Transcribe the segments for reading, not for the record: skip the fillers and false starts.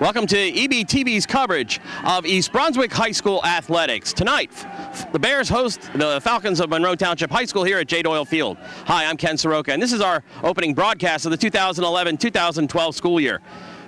Welcome to EBTV's coverage of East Brunswick High School athletics. Tonight, the Bears host the Falcons of Monroe Township High School here at J. Doyle Field. Hi, I'm Ken Saroka, and this is our opening broadcast of the 2011-2012 school year.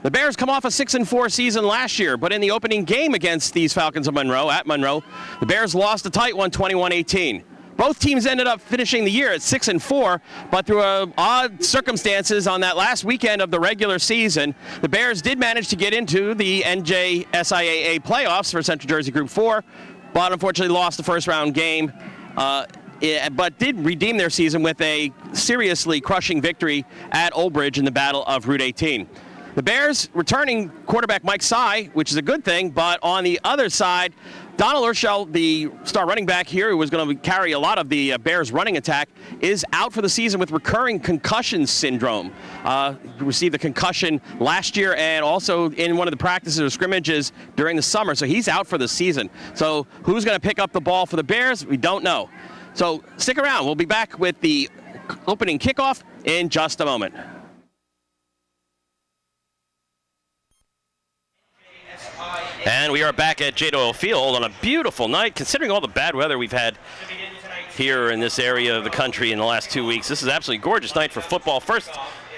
The Bears come off a 6-4 season last year, but in the opening game against these Falcons of Monroe, at Monroe, the Bears lost a tight one, 21-18. Both teams ended up finishing the year at 6-4, but through odd circumstances on that last weekend of the regular season, the Bears did manage to get into the NJSIAA playoffs for Central Jersey Group 4, but unfortunately lost the first round game, but did redeem their season with a seriously crushing victory at Old Bridge in the Battle of Route 18. The Bears returning quarterback Mike Sy, which is a good thing, but on the other side, Donald Urschel, the star running back here, who was going to carry a lot of the Bears' running attack, is out for the season with recurring concussion syndrome. He received a concussion last year and also in one of the practices or scrimmages during the summer, so he's out for the season. So who's going to pick up the ball for the Bears? We don't know. So stick around. We'll be back with the opening kickoff in just a moment. And we are back at J. Doyle Field on a beautiful night, considering all the bad weather we've had here in this area of the country in the last 2 weeks. This is an absolutely gorgeous night for football. First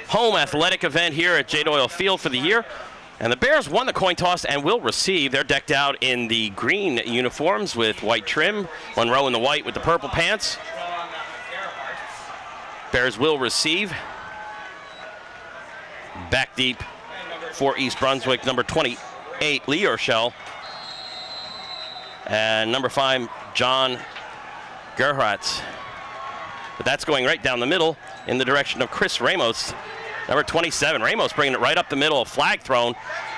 home athletic event here at J. Doyle Field for the year. And the Bears won the coin toss and will receive. They're decked out in the green uniforms with white trim. Monroe in the white with the purple pants. Bears will receive. Back deep for East Brunswick, number 28, Lee Urschel, and number 5, John Gerhardt. But that's going right down the middle in the direction of Chris Ramos, number 27. Ramos bringing it right up the middle, a flag thrown.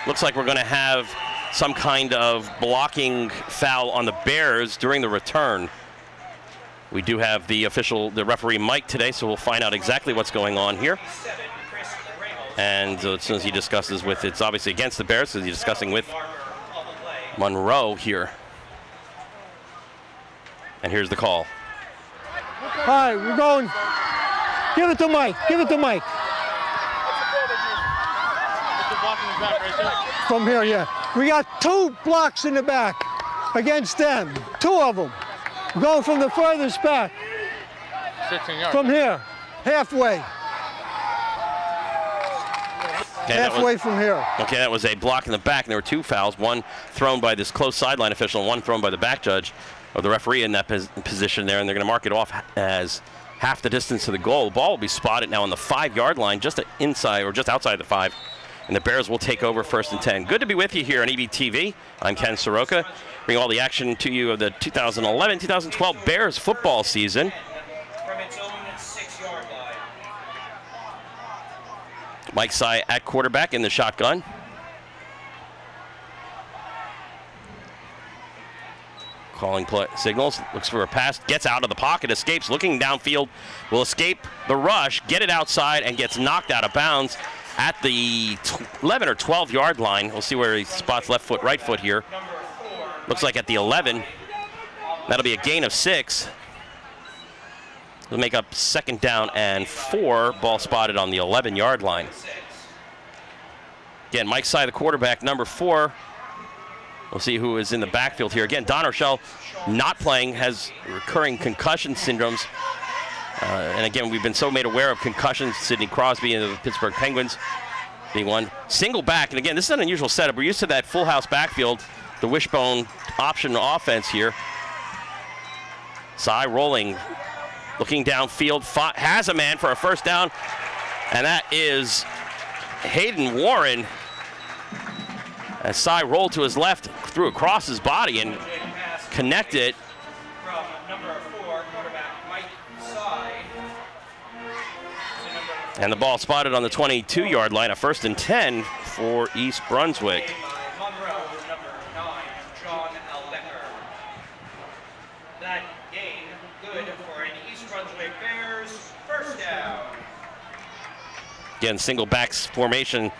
Looks like we're going to have some kind of blocking foul on the Bears during the return. We do have the referee Mike today, so we'll find out exactly what's going on here. And as soon as he discusses with, it's obviously against the Bears, because he's discussing with Monroe here. And here's the call. Hi, we're going. Give it to Mike. Give it to Mike. From here, yeah. We got 2 blocks in the back against them. 2 of them. We're going from the furthest back. 16 yards. From here, halfway. Halfway from here. Okay, that was a block in the back, and there were 2 fouls, one thrown by this close sideline official and one thrown by the back judge, or the referee in that position there, and they're going to mark it off as half the distance to the goal. The ball will be spotted now on the 5-yard line, just inside or just outside the 5, and the Bears will take over 1st and 10. Good to be with you here on EBTV. I'm Ken Saroka, bringing all the action to you of the 2011-2012 Bears football season. From its own 6-yard line. Mike Sy at quarterback in the shotgun. Calling play signals, looks for a pass, gets out of the pocket, escapes, looking downfield, will escape the rush, get it outside, and gets knocked out of bounds at the 11 or 12-yard line. We'll see where he spots left foot, right foot here. Looks like at the 11. That'll be a gain of 6. We'll make up 2nd down and 4. Ball spotted on the 11-yard line. Again, Mike Sy, the quarterback, number 4. We'll see who is in the backfield here. Again, Don Urschel not playing, has recurring concussion syndromes. And again, we've been so made aware of concussions. Sidney Crosby and the Pittsburgh Penguins being one. Single back, and again, this is an unusual setup. We're used to that full house backfield, the wishbone option offense here. Sy rolling. Looking downfield, has a man for a 1st down, and that is Hayden Warren. As Sy rolled to his left, threw across his body and connected. From number 4, quarterback Mike Sy. And the ball spotted on the 22-yard line, a 1st and 10 for East Brunswick. Monroe, number 9, John Albecker. That gain good for an East Brunswick Bears 1st down. Again, single backs formation.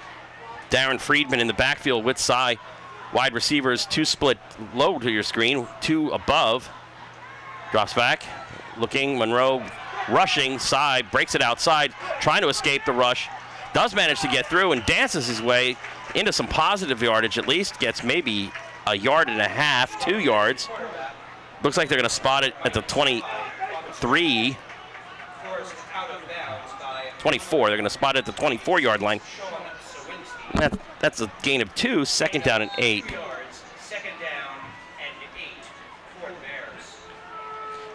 Darren Friedman in the backfield with Sy. Wide receivers, 2 split low to your screen, 2 above. Drops back, looking, Monroe rushing. Sy breaks it outside, trying to escape the rush. does manage to get through and dances his way into some positive yardage, at least gets maybe a yard and a half, 2 yards. Looks like they're going to spot it at the 23. 24. They're going to spot it at the 24-yard line. That's a gain of 2, second down and 8.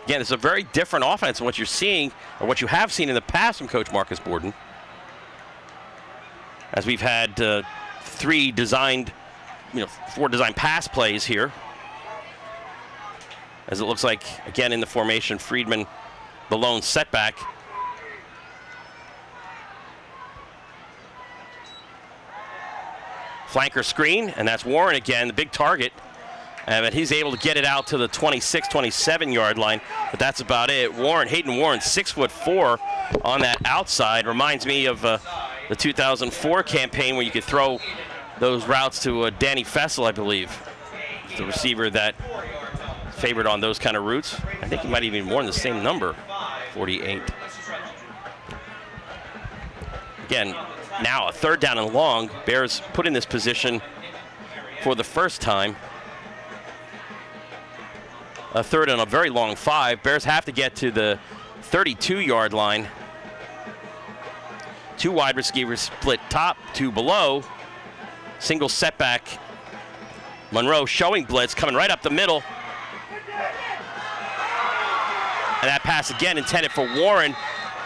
Again, it's a very different offense than what you're seeing, or what you have seen in the past from Coach Marcus Borden. As we've had 4 designed pass plays here. As it looks like, again, in the formation, Friedman, the lone setback. Flanker screen, and that's Warren again, the big target. But he's able to get it out to the 26, 27-yard line, but that's about it. Hayden Warren, 6'4" on that outside. Reminds me of the 2004 campaign where you could throw those routes to Danny Fessel, I believe, the receiver that favored on those kind of routes. I think he might even be more than the same number, 48. Again, now a 3rd down and long. Bears put in this position for the first time. A 3rd and a very long 5. Bears have to get to the 32-yard line. 2 wide receivers split top, 2 below. Single setback. Monroe showing blitz, coming right up the middle. And that pass again intended for Warren.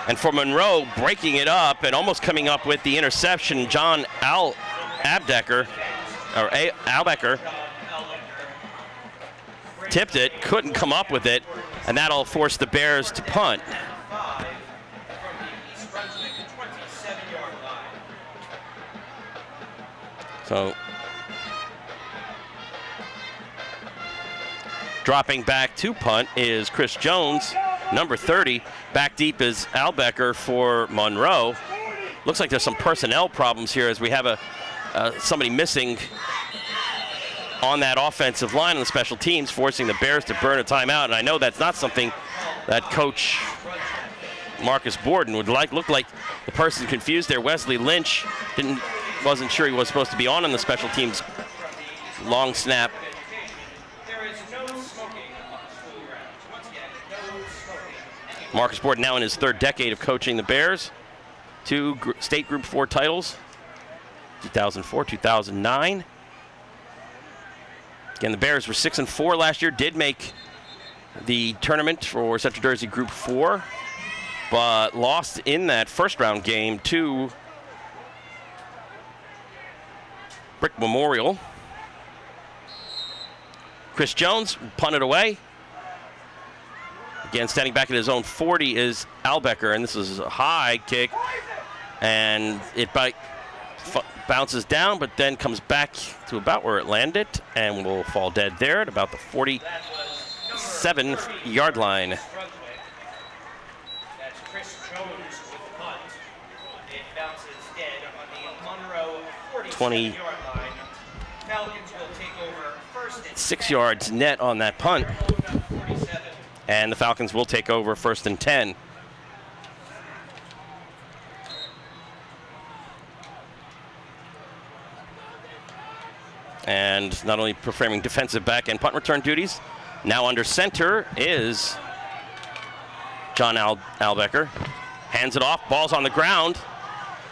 And for Monroe, breaking it up and almost coming up with the interception, John Albecker tipped it, couldn't come up with it, and that'll force the Bears to punt. So, dropping back to punt is Chris Jones, number 30. Back deep is Albecker for Monroe. Looks like there's some personnel problems here as we have somebody missing on that offensive line on the special teams, forcing the Bears to burn a timeout. And I know that's not something that Coach Marcus Borden would like. Looked like the person confused there. Wesley Lynch wasn't sure he was supposed to be on the special teams. Long snap. Marcus Borden now in his 3rd decade of coaching the Bears. 2 state Group 4 titles, 2004, 2009. Again, the Bears were 6-4 last year, did make the tournament for Central Jersey Group 4, but lost in that first-round game to Brick Memorial. Chris Jones punted away. Again, standing back at his own 40 is Albecker, and this is a high kick, and it bounces down, but then comes back to about where it landed, and will fall dead there at about the 47-yard line. That's Chris Jones with the punt. It bounces dead on the Monroe 47-yard line. Falcons will take over first and 6 yards net on that punt. And the Falcons will take over 1st and 10. And not only performing defensive back and punt return duties, now under center is John Albecker. Hands it off, ball's on the ground,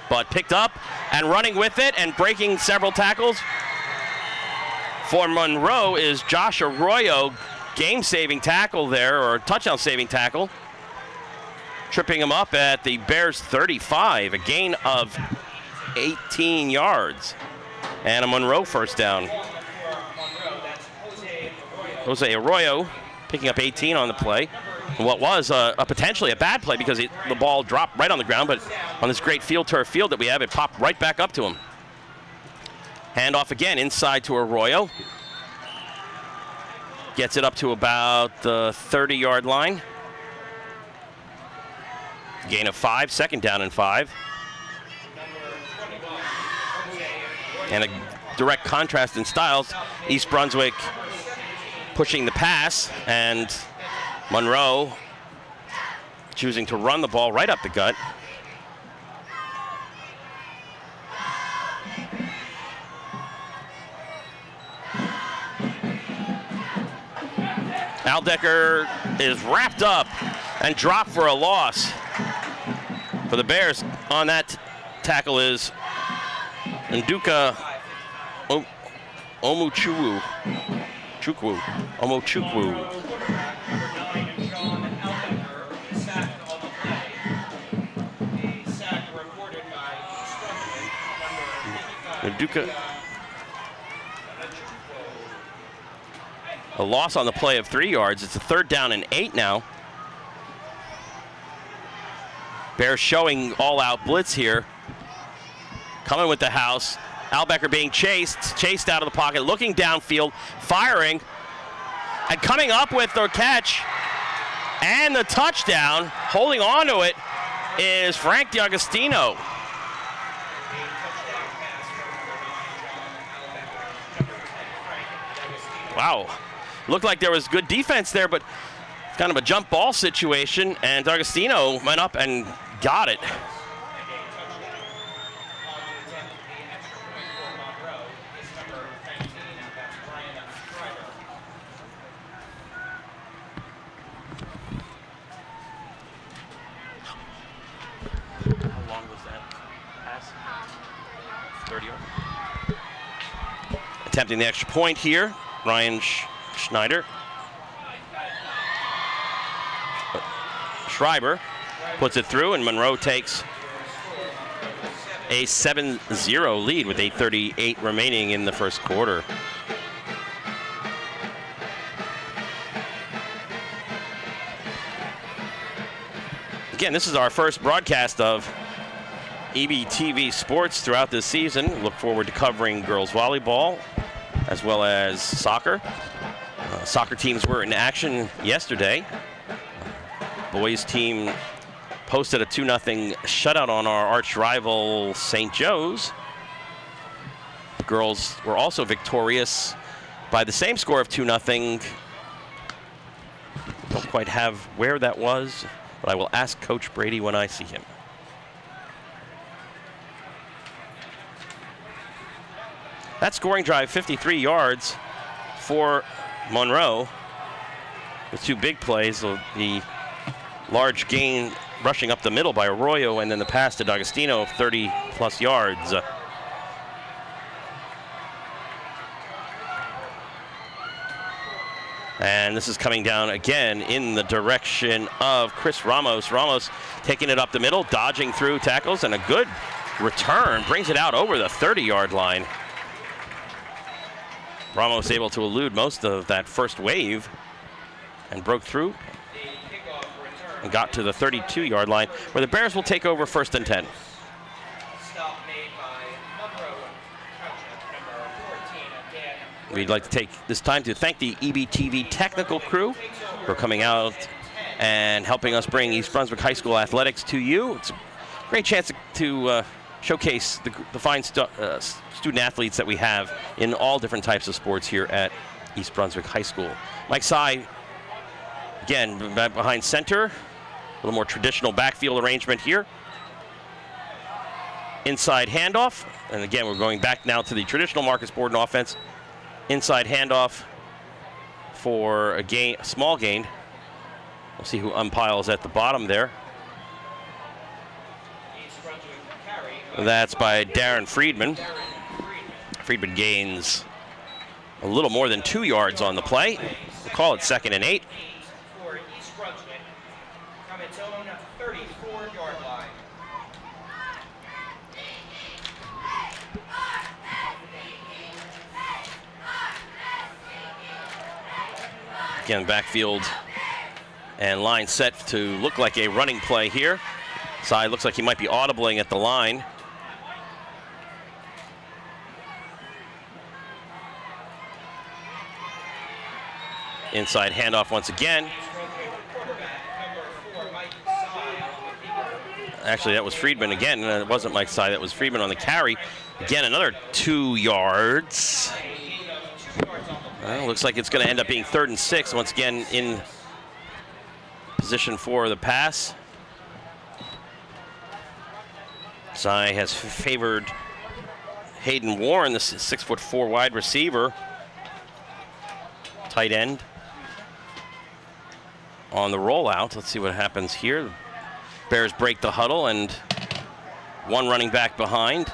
but picked up and running with it and breaking several tackles. For Monroe is Josh Arroyo. Game-saving tackle there, or touchdown-saving tackle. Tripping him up at the Bears' 35, a gain of 18 yards. And a Monroe first down. Jose Arroyo picking up 18 on the play. What was potentially a bad play because the ball dropped right on the ground, but on this great turf field that we have, it popped right back up to him. Handoff again inside to Arroyo. Gets it up to about the 30-yard line. Gain of 5, 2nd down and 5. And a direct contrast in styles. East Brunswick pushing the pass, and Monroe choosing to run the ball right up the gut. Aldecker is wrapped up and dropped for a loss. For the Bears on that tackle is Nduka Omochukwu. Nduka. A loss on the play of 3 yards. It's a 3rd down and 8 now. Bears showing all-out blitz here. Coming with the house. Albecker being chased out of the pocket, looking downfield, firing, and coming up with the catch and the touchdown. Holding on to it is Frank D'Agostino. Wow. Looked like there was good defense there, but kind of a jump ball situation, and D'Agostino went up and got it. How long was that pass? 30 yards. Attempting the extra point here, Ryan Schneider. Schreiber puts it through, and Monroe takes a 7-0 lead with 8:38 remaining in the first quarter. Again, this is our first broadcast of EBTV Sports throughout this season. Look forward to covering girls volleyball as well as soccer. Soccer teams were in action yesterday. Boys team posted a 2-0 shutout on our arch rival St. Joe's. The girls were also victorious by the same score of 2-0. Don't quite have where that was, but I will ask Coach Brady when I see him. That scoring drive, 53 yards for Monroe. With 2 big plays, the large gain rushing up the middle by Arroyo, and then the pass to D'Agostino of 30-plus yards. And this is coming down again in the direction of Chris Ramos. Ramos taking it up the middle, dodging through tackles, and a good return. Brings it out over the 30-yard line. Ramos able to elude most of that first wave and broke through and got to the 32-yard line, where the Bears will take over 1st and 10. Stop made by Monroe, number 14, again. We'd like to take this time to thank the EBTV technical crew for coming out and helping us bring East Brunswick High School athletics to you. It's a great chance to showcase the fine student athletes that we have in all different types of sports here at East Brunswick High School. Mike Sy, again, back behind center. A little more traditional backfield arrangement here. Inside handoff, and again, we're going back now to the traditional Marcus Borden offense. Inside handoff for a small gain. We'll see who umpiles at the bottom there. That's by Darren Friedman. Friedman gains a little more than 2 yards on the play. We'll call it 2nd and 8. For East Brunswick from its own 34-yard line. Again, backfield and line set to look like a running play here. Side looks like he might be audibling at the line. Inside handoff once again. Actually, that was Friedman again. It wasn't Mike Sy, that was Friedman on the carry. Again, another 2 yards. Well, looks like it's going to end up being 3rd and 6. Once again, in position for the pass. Sy has favored Hayden Warren, the 6'4" wide receiver. Tight end. on the rollout. Let's see what happens here. Bears break the huddle and one running back behind.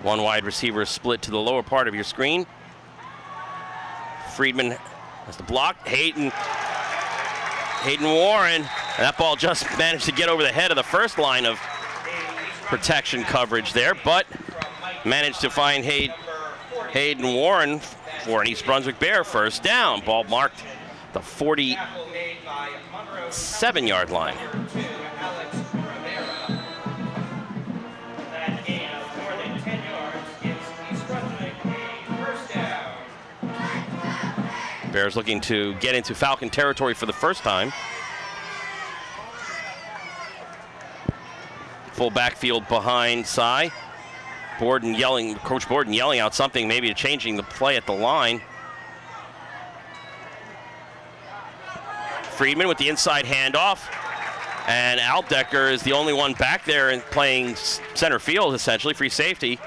One wide receiver split to the lower part of your screen. Friedman has the block. Hayden Warren. And that ball just managed to get over the head of the first line of protection coverage there, but managed to find Hayden Warren for an East Brunswick Bear first down. Ball marked the 47-yard line. Bears looking to get into Falcon territory for the first time. Full backfield behind Cy. Coach Borden yelling out something, maybe changing the play at the line. Friedman with the inside handoff. And Aldecker is the only one back there and playing center field, essentially, free safety.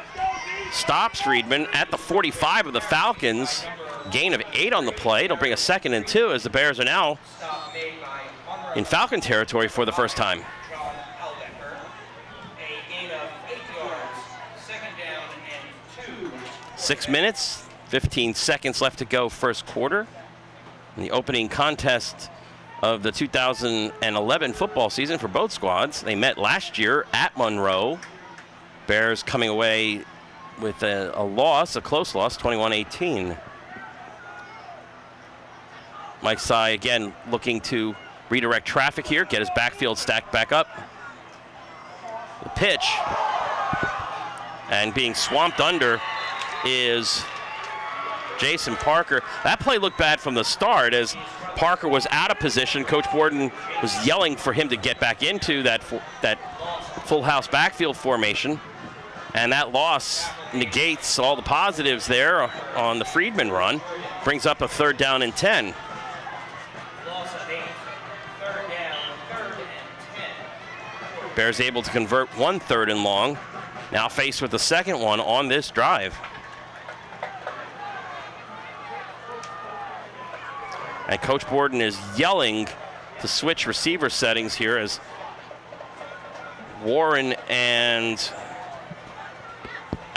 Stops Friedman at the 45 of the Falcons. Gain of 8 on the play. It'll bring a 2nd and 2 as the Bears are now in Falcon territory for the first time. 6 minutes, 15 seconds left to go first quarter. In the opening contest of the 2011 football season for both squads. They met last year at Monroe. Bears coming away with a loss, a close loss, 21-18. Mike Cy again looking to redirect traffic here, get his backfield stacked back up. The pitch, and being swamped under is Jason Parker. That play looked bad from the start as Parker was out of position. Coach Borden was yelling for him to get back into that full house backfield formation. And that loss negates all the positives there on the Friedman run. Brings up a 3rd down and 10. Bears able to convert 1 3rd and long. Now faced with the second one on this drive. And Coach Borden is yelling to switch receiver settings here as Warren and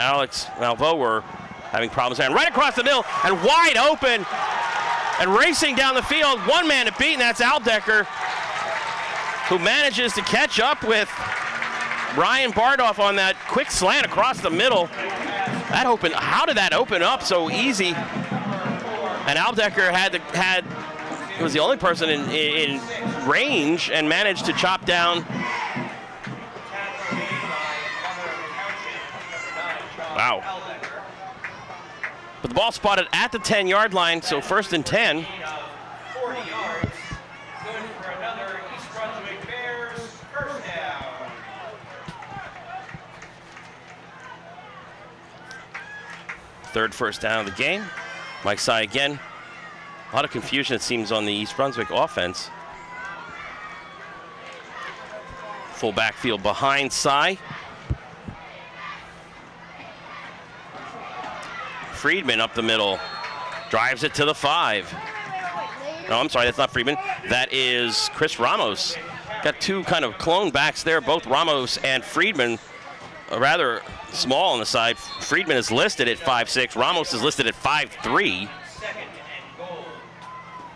Alex Malvo were having problems. And right across the middle and wide open and racing down the field. One man to beat, and that's Aldecker, who manages to catch up with Ryan Bardoff on that quick slant across the middle. How did that open up so easy? And Aldecker was the only person in range and managed to chop down. Wow. But the ball spotted at the 10-yard line, so 1st and 10. 40 yards. Good for another East Brunswick Bears first down. Third first down of the game. Mike Cy again. A lot of confusion, it seems, on the East Brunswick offense. Full backfield behind Cy. Friedman up the middle. Drives it to the 5. No, I'm sorry, that's not Friedman. That is Chris Ramos. Got 2 kind of clone backs there, both Ramos and Friedman. Rather small on the side. Friedman is listed at 5'6". Ramos is listed at 5'3".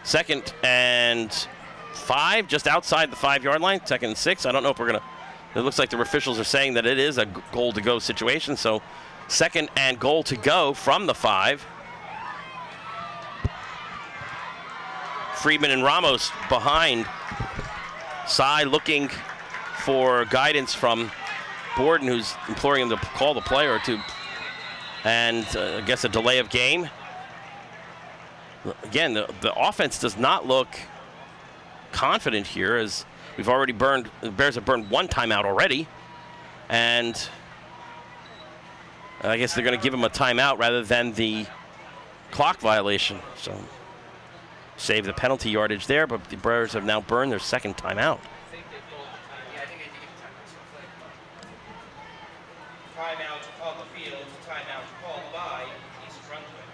2nd and 5, just outside the 5-yard line. 2nd and 6. I don't know if we're going to... It looks like the officials are saying that it is a goal to go situation. So 2nd and goal to go from the 5. Friedman and Ramos behind. Cy looking for guidance from Borden, who's imploring him to call the play or to, and I guess a delay of game. Again, the offense does not look confident here, as we've already the Bears have burned 1 timeout already, and I guess they're going to give him a timeout rather than the clock violation. So save the penalty yardage there, but the Bears have now burned their 2nd timeout. Timeout on the field, timeout called by East Brunswick.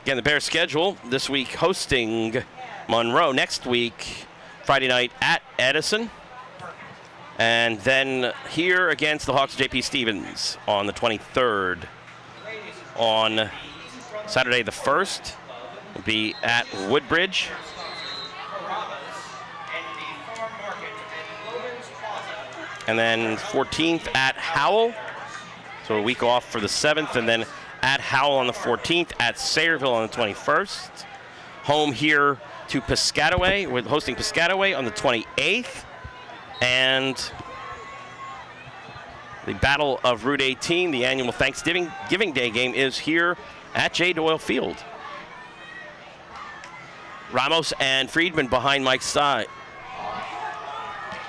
Again, the Bears schedule this week hosting Monroe. Next week, Friday night at Edison. And then here against the Hawks, J.P. Stevens on the 23rd. On Saturday the 1st, will be at Woodbridge. And then 14th at Howell. So a week off for the 7th, and then at Howell on the 14th, at Sayreville on the 21st. Home here to Piscataway. We're hosting Piscataway on the 28th. And the Battle of Route 18, the annual Thanksgiving Day game, is here at J. Doyle Field. Ramos and Friedman behind Mike's side.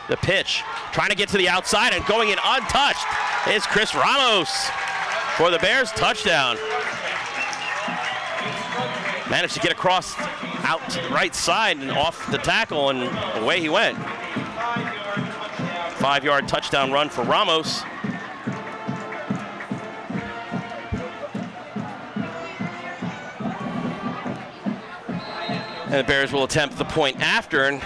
The pitch, trying to get to the outside and going in untouched is Chris Ramos for the Bears. Touchdown. Managed to get across out to the right side and off the tackle, and away he went. 5-yard touchdown run for Ramos. And the Bears will attempt the point after. And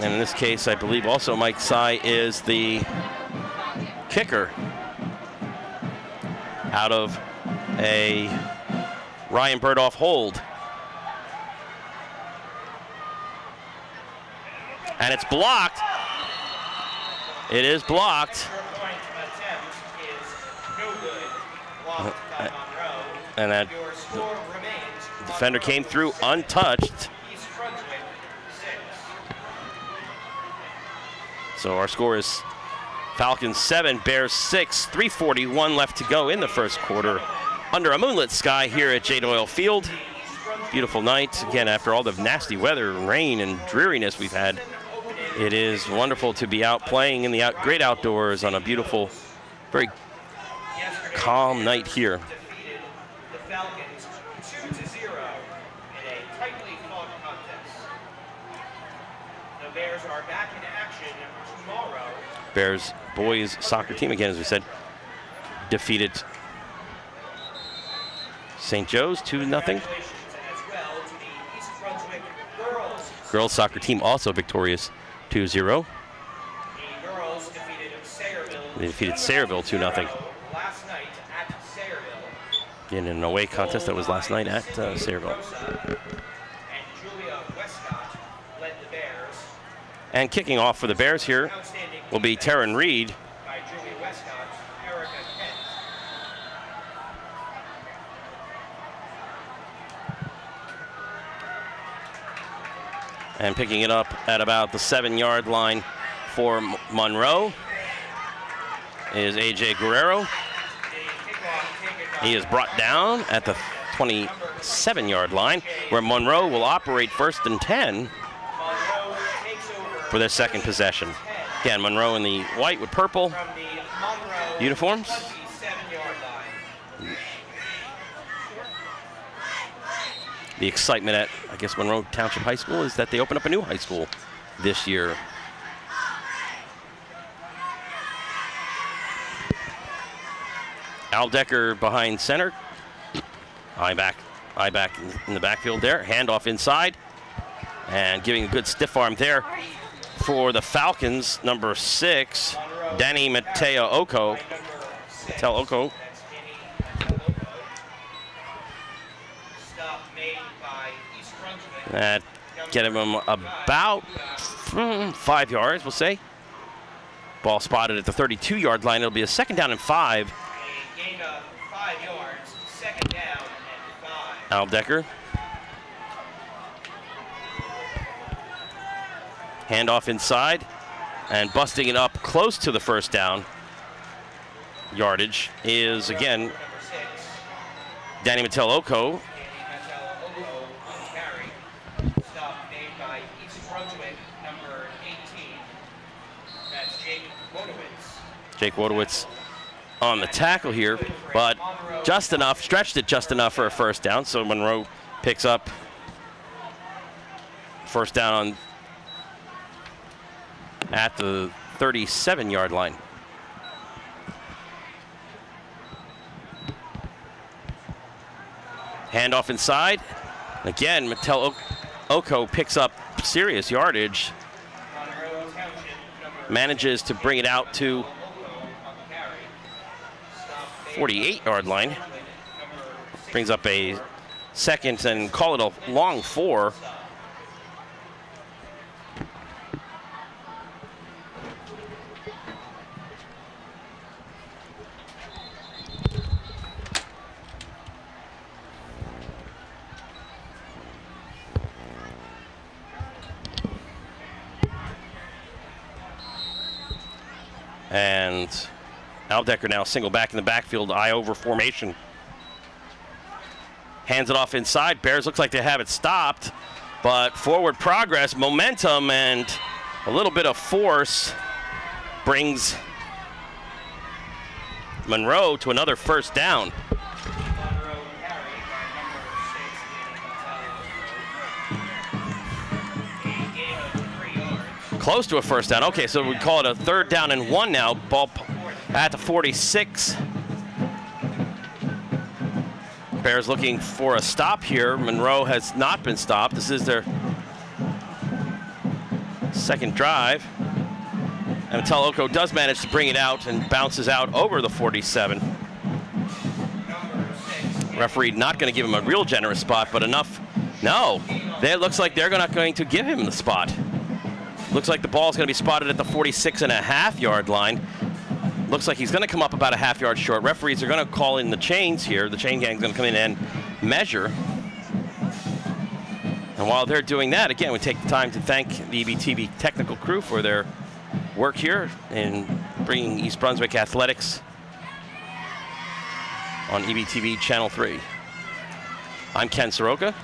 in this case, I believe also Mike Sy is the kicker out of a Ryan Burdoff hold. And it's blocked. It is blocked. And that defender came through untouched. So our score is Falcons 7, Bears 6, 3:41 left to go in the first quarter under a moonlit sky here at J. Doyle Field. Beautiful night. Again, after all the nasty weather, rain, and dreariness we've had, it is wonderful to be out playing in the great outdoors on a beautiful, very calm night here. The Falcons 2-0 in a tightly fought contest. The Bears are back in action tomorrow. Bears boys soccer team, again, as we said, defeated St. Joe's 2-0. Girls soccer team also victorious 2-0. They defeated Sayreville 2-0. Last night at Sayreville. In an away contest that was last night at Sayreville. And Julia Westcott led the Bears. And kicking off for the Bears here will be Taryn Reed. By Julia Westcott, Erica Kent. And picking it up at about the 7-yard line for Monroe is A.J. Guerrero. He is brought down at the 27-yard line, where Monroe will operate 1st and 10 for their second possession. Again, Monroe in the white with purple uniforms. The excitement at, I guess, Monroe Township High School is that they open up a new high school this year. Al Decker behind center. Eye back in the backfield there. Handoff inside. And giving a good stiff arm there for the Falcons, number 6, Danny Mateo Oko. That get him about 5 yards, we'll say. Ball spotted at the 32-yard line. It'll be a 2nd down and 5. Gain of 5 yards, 2nd down and 5. Al Decker. Handoff inside, and busting it up close to the 1st down yardage is, again, Danny Mattel Oko. Stop made by East Brunswick, number 18. That's Jake Wodowitz. Jake Wodowitz on the tackle here, but just enough, stretched it just enough for a 1st down. So Monroe picks up 1st down on at the 37-yard line. Handoff inside. Again, Mattel Oko picks up serious yardage. Monroe Township, number Manages to bring it out to Oko on the carry. Stop 48-yard line. number Brings up a second and call it a long 4. And Aldecker now single back in the backfield, eye over formation. Hands it off inside. Bears looks like they have it stopped, but forward progress, momentum, and a little bit of force brings Monroe to another first down. Monroe carry by number 6 in a gain of 3 yards. Close to a first down. Okay, so we call it a 3rd down and 1 now. Ball at the 46. Bears looking for a stop here. Monroe has not been stopped. This is their second drive. And Mattel Oko does manage to bring it out and bounces out over the 47. Referee not going to give him a real generous spot, but enough. No, it looks like they're not going to give him the spot. Looks like the ball is going to be spotted at the 46.5-yard line. Looks like he's going to come up about a half-yard short. Referees are going to call in the chains here. The chain gang is going to come in and measure. And while they're doing that, again, we take the time to thank the EBTV technical crew for their work here in bringing East Brunswick athletics on EBTV Channel 3. I'm Ken Saroka.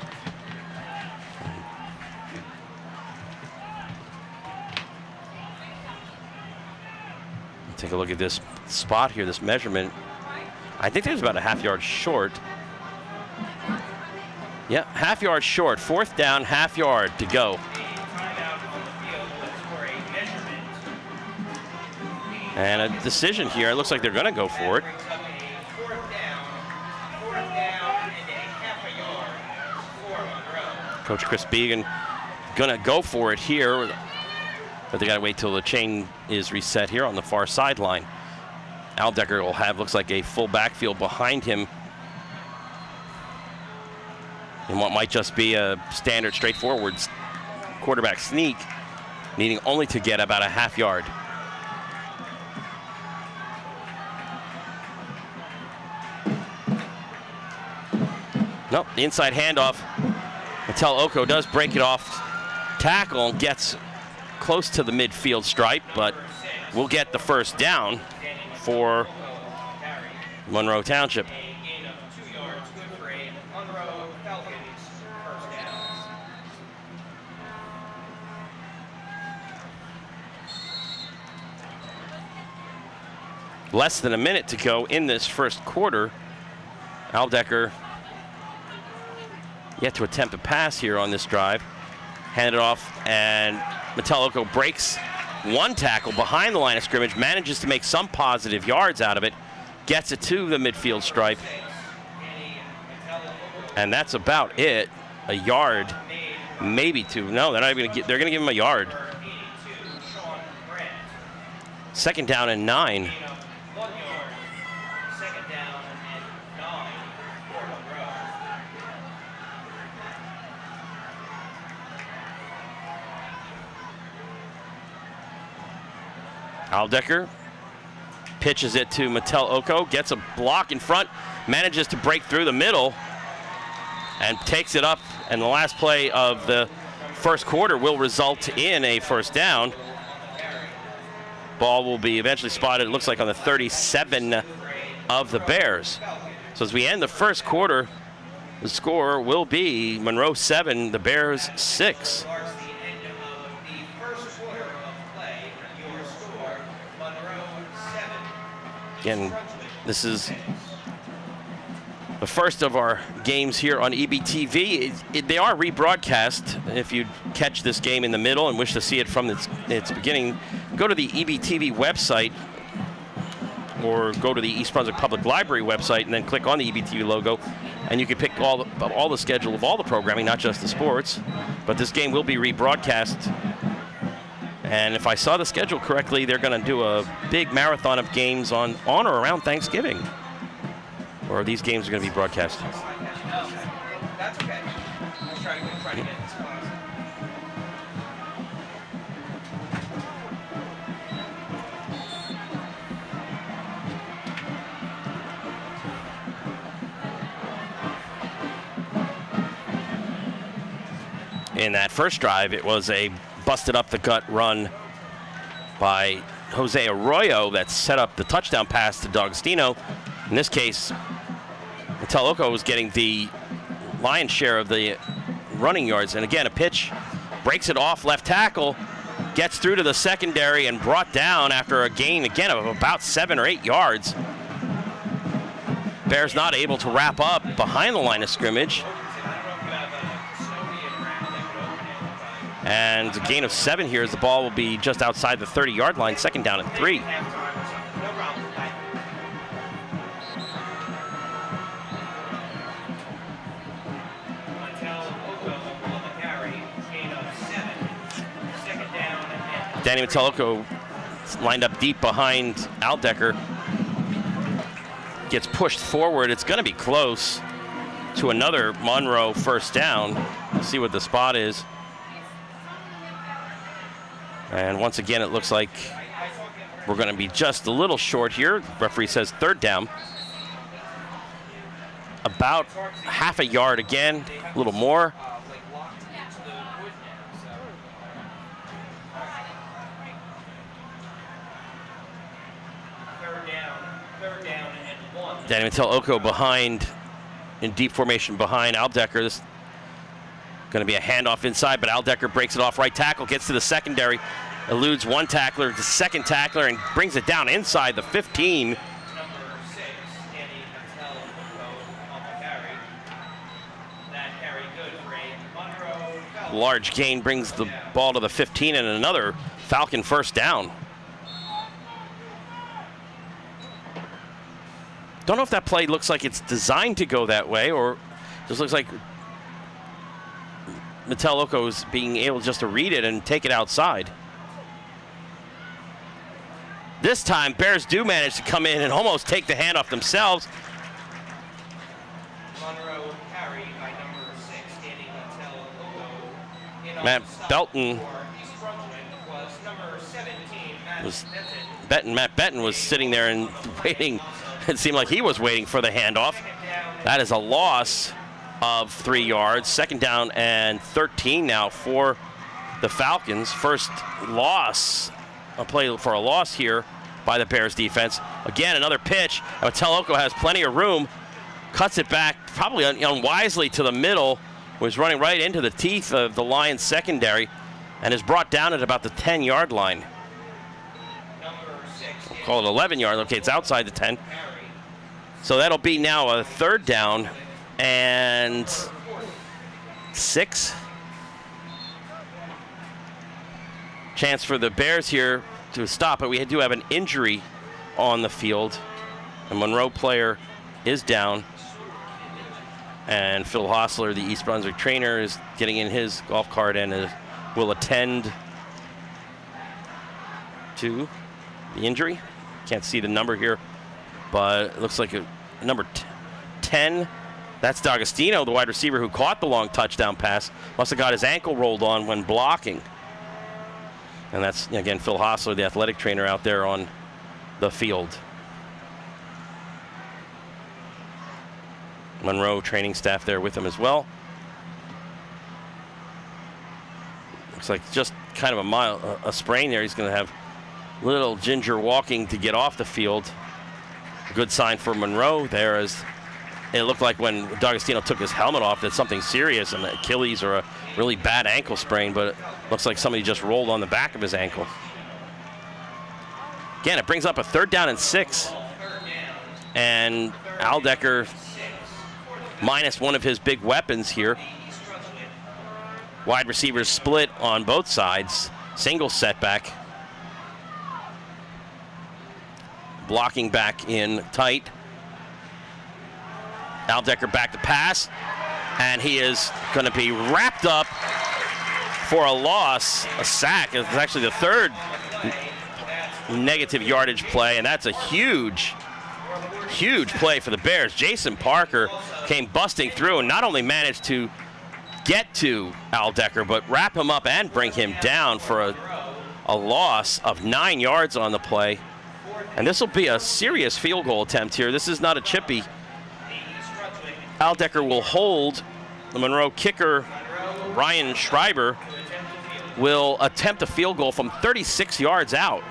Take a look at this spot here, this measurement. I think there's about a half-yard short. Yeah, half-yard short. 4th down, half-yard to go. Timeout on the field was for a measurement. And a decision here. It looks like they're going to go for it. Brings up a 4th down and a half a yard for Monroe. Coach Chris Began going to go for it here, but they got to wait till the chain is reset here on the far sideline. Aldecker will have, looks like, a full backfield behind him in what might just be a standard, straightforward quarterback sneak, needing only to get about a half-yard. Nope, the inside handoff. Mattel Oko does break it off tackle, gets close to the midfield stripe, but we'll get the first down for Monroe Township. A gain of 2 yards, good for a Monroe Falcons first down. Less than a minute to go in this first quarter. Aldecker yet to attempt a pass here on this drive. Hand it off, and Mattel Oko breaks one tackle behind the line of scrimmage, manages to make some positive yards out of it, gets it to the midfield stripe, and that's about it. A yard, maybe 2. No, they're not even gonna they're going to give him a yard. 82, Sean Brandt. 2nd down and 9. Gain of 1 yard, 2nd down and 9 for Monroe. Aldecker pitches it to Mattel Oko, gets a block in front, manages to break through the middle, and takes it up. And the last play of the first quarter will result in a first down. Ball will be eventually spotted, it looks like, on the 37 of the Bears. So as we end the first quarter, the score will be Monroe 7, the Bears 6. Marks the end of the first quarter of play. Your score, Monroe 7. Again, this is the first of our games here on EBTV. They are rebroadcast. If you catch this game in the middle and wish to see it from its beginning, go to the EBTV website or go to the East Brunswick Public Library website and then click on the EBTV logo, and you can pick all the schedule of all the programming, not just the sports. But this game will be rebroadcast. And if I saw the schedule correctly, they're going to do a big marathon of games on or around Thanksgiving. Or these games are going to be broadcast. That's okay. I was trying to get this class. In that first drive, it was a busted up the gut run by Jose Arroyo that set up the touchdown pass to D'Agostino. In this case, Metalloco was getting the lion's share of the running yards. And again, a pitch, breaks it off left tackle, gets through to the secondary and brought down after a gain, again, of about 7 or 8 yards. Bears not able to wrap up behind the line of scrimmage. And a gain of 7 here as the ball will be just outside the 30-yard line, 2nd down and 3. Danny Metalloco lined up deep behind Aldecker. Gets pushed forward. It's going to be close to another Monroe first down. We'll see what the spot is. And once again, it looks like we're going to be just a little short here. Referee says 3rd down. About half a yard again, a little more. Danny Metalloco behind, in deep formation behind Aldecker. This is going to be a handoff inside, but Aldecker breaks it off right tackle, gets to the secondary, eludes one tackler, the second tackler, and brings it down inside the 15. Large gain brings the ball to the 15 and another Falcon first down. Don't know if that play looks like it's designed to go that way or just looks like Metalloco is being able just to read it and take it outside. This time, Bears do manage to come in and almost take the handoff themselves. Monroe carried by number 6, Danny Metalloco. Matt Belton Was number 17, was Matt Benton was sitting there and waiting. It seemed like he was waiting for the handoff. That is a loss of 3 yards. 2nd down and 13 now for the Falcons. First loss, a play for a loss here by the Bears defense. Again, another pitch. Metalloco has plenty of room. Cuts it back probably unwisely to the middle. Was running right into the teeth of the Lions secondary and is brought down at about the 10-yard line. We'll call it 11-yard. Okay, it's outside the 10. So that'll be now a 3rd down and 6. Chance for the Bears here to stop it. We do have an injury on the field. A Monroe player is down. And Phil Hostler, the East Brunswick trainer, is getting in his golf cart and will attend to the injury. Can't see the number here, but it looks like a number 10. That's D'Agostino, the wide receiver who caught the long touchdown pass. Must have got his ankle rolled on when blocking. And that's, again, Phil Hostler, the athletic trainer out there on the field. Monroe training staff there with him as well. Looks like just kind of a sprain there. He's going to have little ginger walking to get off the field. A good sign for Monroe there, as it looked like when D'Agostino took his helmet off that something serious, an Achilles or a really bad ankle sprain, but it looks like somebody just rolled on the back of his ankle. Again, it brings up a 3rd down and 6. And Aldecker minus one of his big weapons here. Wide receivers split on both sides. Single setback. blocking back in tight. Aldecker back to pass, and he is going to be wrapped up for a loss, a sack. It's actually the third negative yardage play, and that's a huge play for the Bears. Jason Parker came busting through and not only managed to get to Aldecker, but wrap him up and bring him down for a loss of 9 yards on the play. And this will be a serious field goal attempt here. This is not a chippy. Aldecker will hold. The Monroe kicker, Ryan Schreiber, will attempt a field goal from 36 yards out.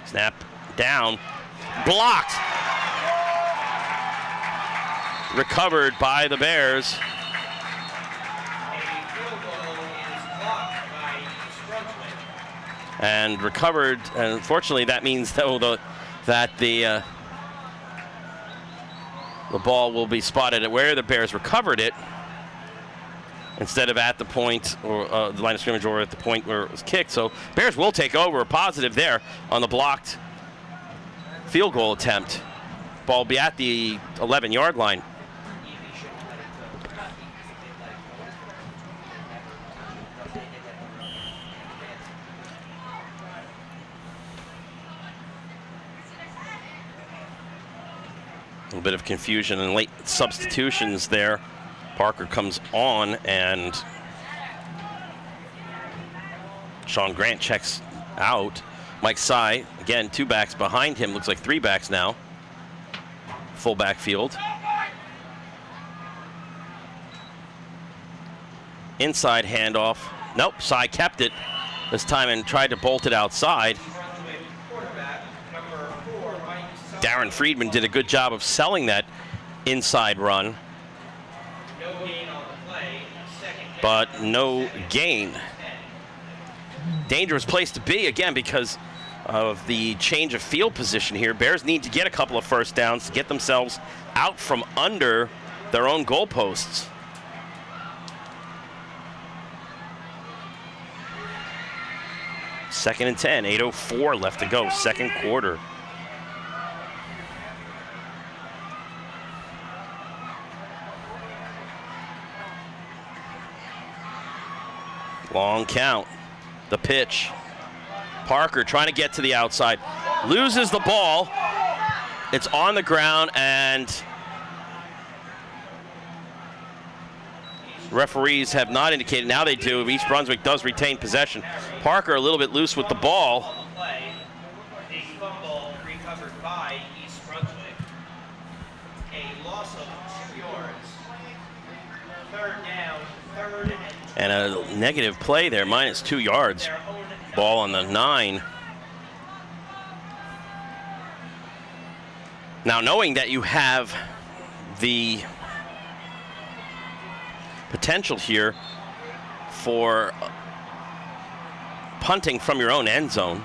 Snap down, blocked. Recovered by the Bears. And recovered, and unfortunately that means that the ball will be spotted at where the Bears recovered it instead of at the point or the line of scrimmage or at the point where it was kicked. So Bears will take over, a positive there on the blocked field goal attempt. Ball will be at the 11-yard line. A little bit of confusion and late substitutions there. Parker comes on and Sean Grant checks out. Mike Sy, again, 2 backs behind him. Looks like 3 backs now. Full backfield. Inside handoff. Nope, Sy kept it this time and tried to bolt it outside. Darren Friedman did a good job of selling that inside run. But no gain. Dangerous place to be, again, because of the change of field position here. Bears need to get a couple of first downs to get themselves out from under their own goalposts. Second and 10, 8:04 left to go, second quarter. Long count, the pitch. Parker trying to get to the outside, loses the ball. It's on the ground, and referees have not indicated. Now they do. East Brunswick does retain possession. Parker a little bit loose with the ball. The fumble recovered by East Brunswick. A loss of 2 yards. Third down, third and a negative play there, -2 yards. Ball on the 9. Now, knowing that you have the potential here for punting from your own end zone,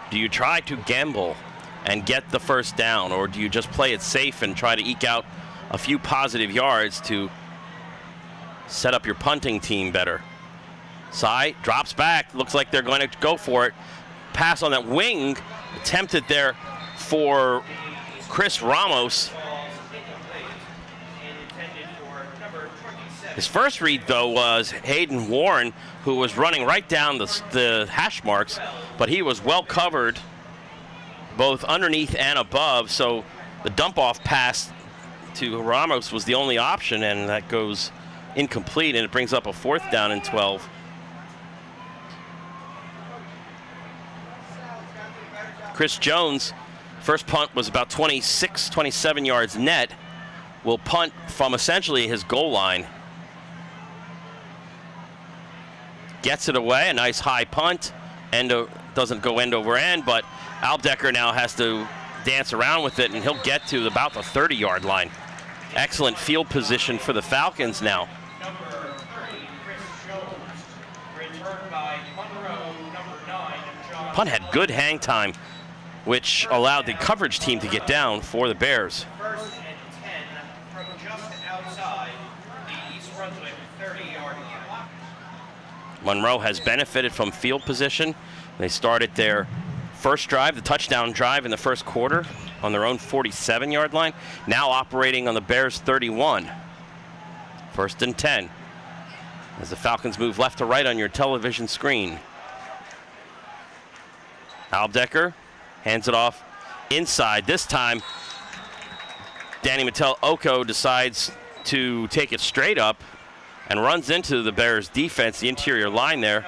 do you try to gamble and get the first down, or do you just play it safe and try to eke out a few positive yards to set up your punting team better? Sy drops back. Looks like they're going to go for it. Pass on that wing. Attempted there for Chris Ramos. His first read, though, was Hayden Warren, who was running right down the hash marks, but he was well covered both underneath and above, so the dump-off pass to Ramos was the only option, and that goes incomplete, and it brings up a 4th down and 12. Chris Jones, first punt was about 26, 27 yards net, will punt from essentially his goal line. Gets it away, a nice high punt. Doesn't go end over end, but Aldecker now has to dance around with it, and he'll get to about the 30-yard line. Excellent field position for the Falcons now. number 30, Chris Jones. Returned by Monroe, number 9, John. Punt had good hang time, which allowed the coverage team to get down for the Bears. First and 10 from just outside the East Brunswick 30-yard line. Monroe has benefited from field position. They started their first drive, the touchdown drive in the first quarter, on their own 47-yard line. Now operating on the Bears' 31. 1st and 10. As the Falcons move left to right on your television screen. Aldecker hands it off inside. This time, Danny Oko decides to take it straight up and runs into the Bears defense, the interior line there.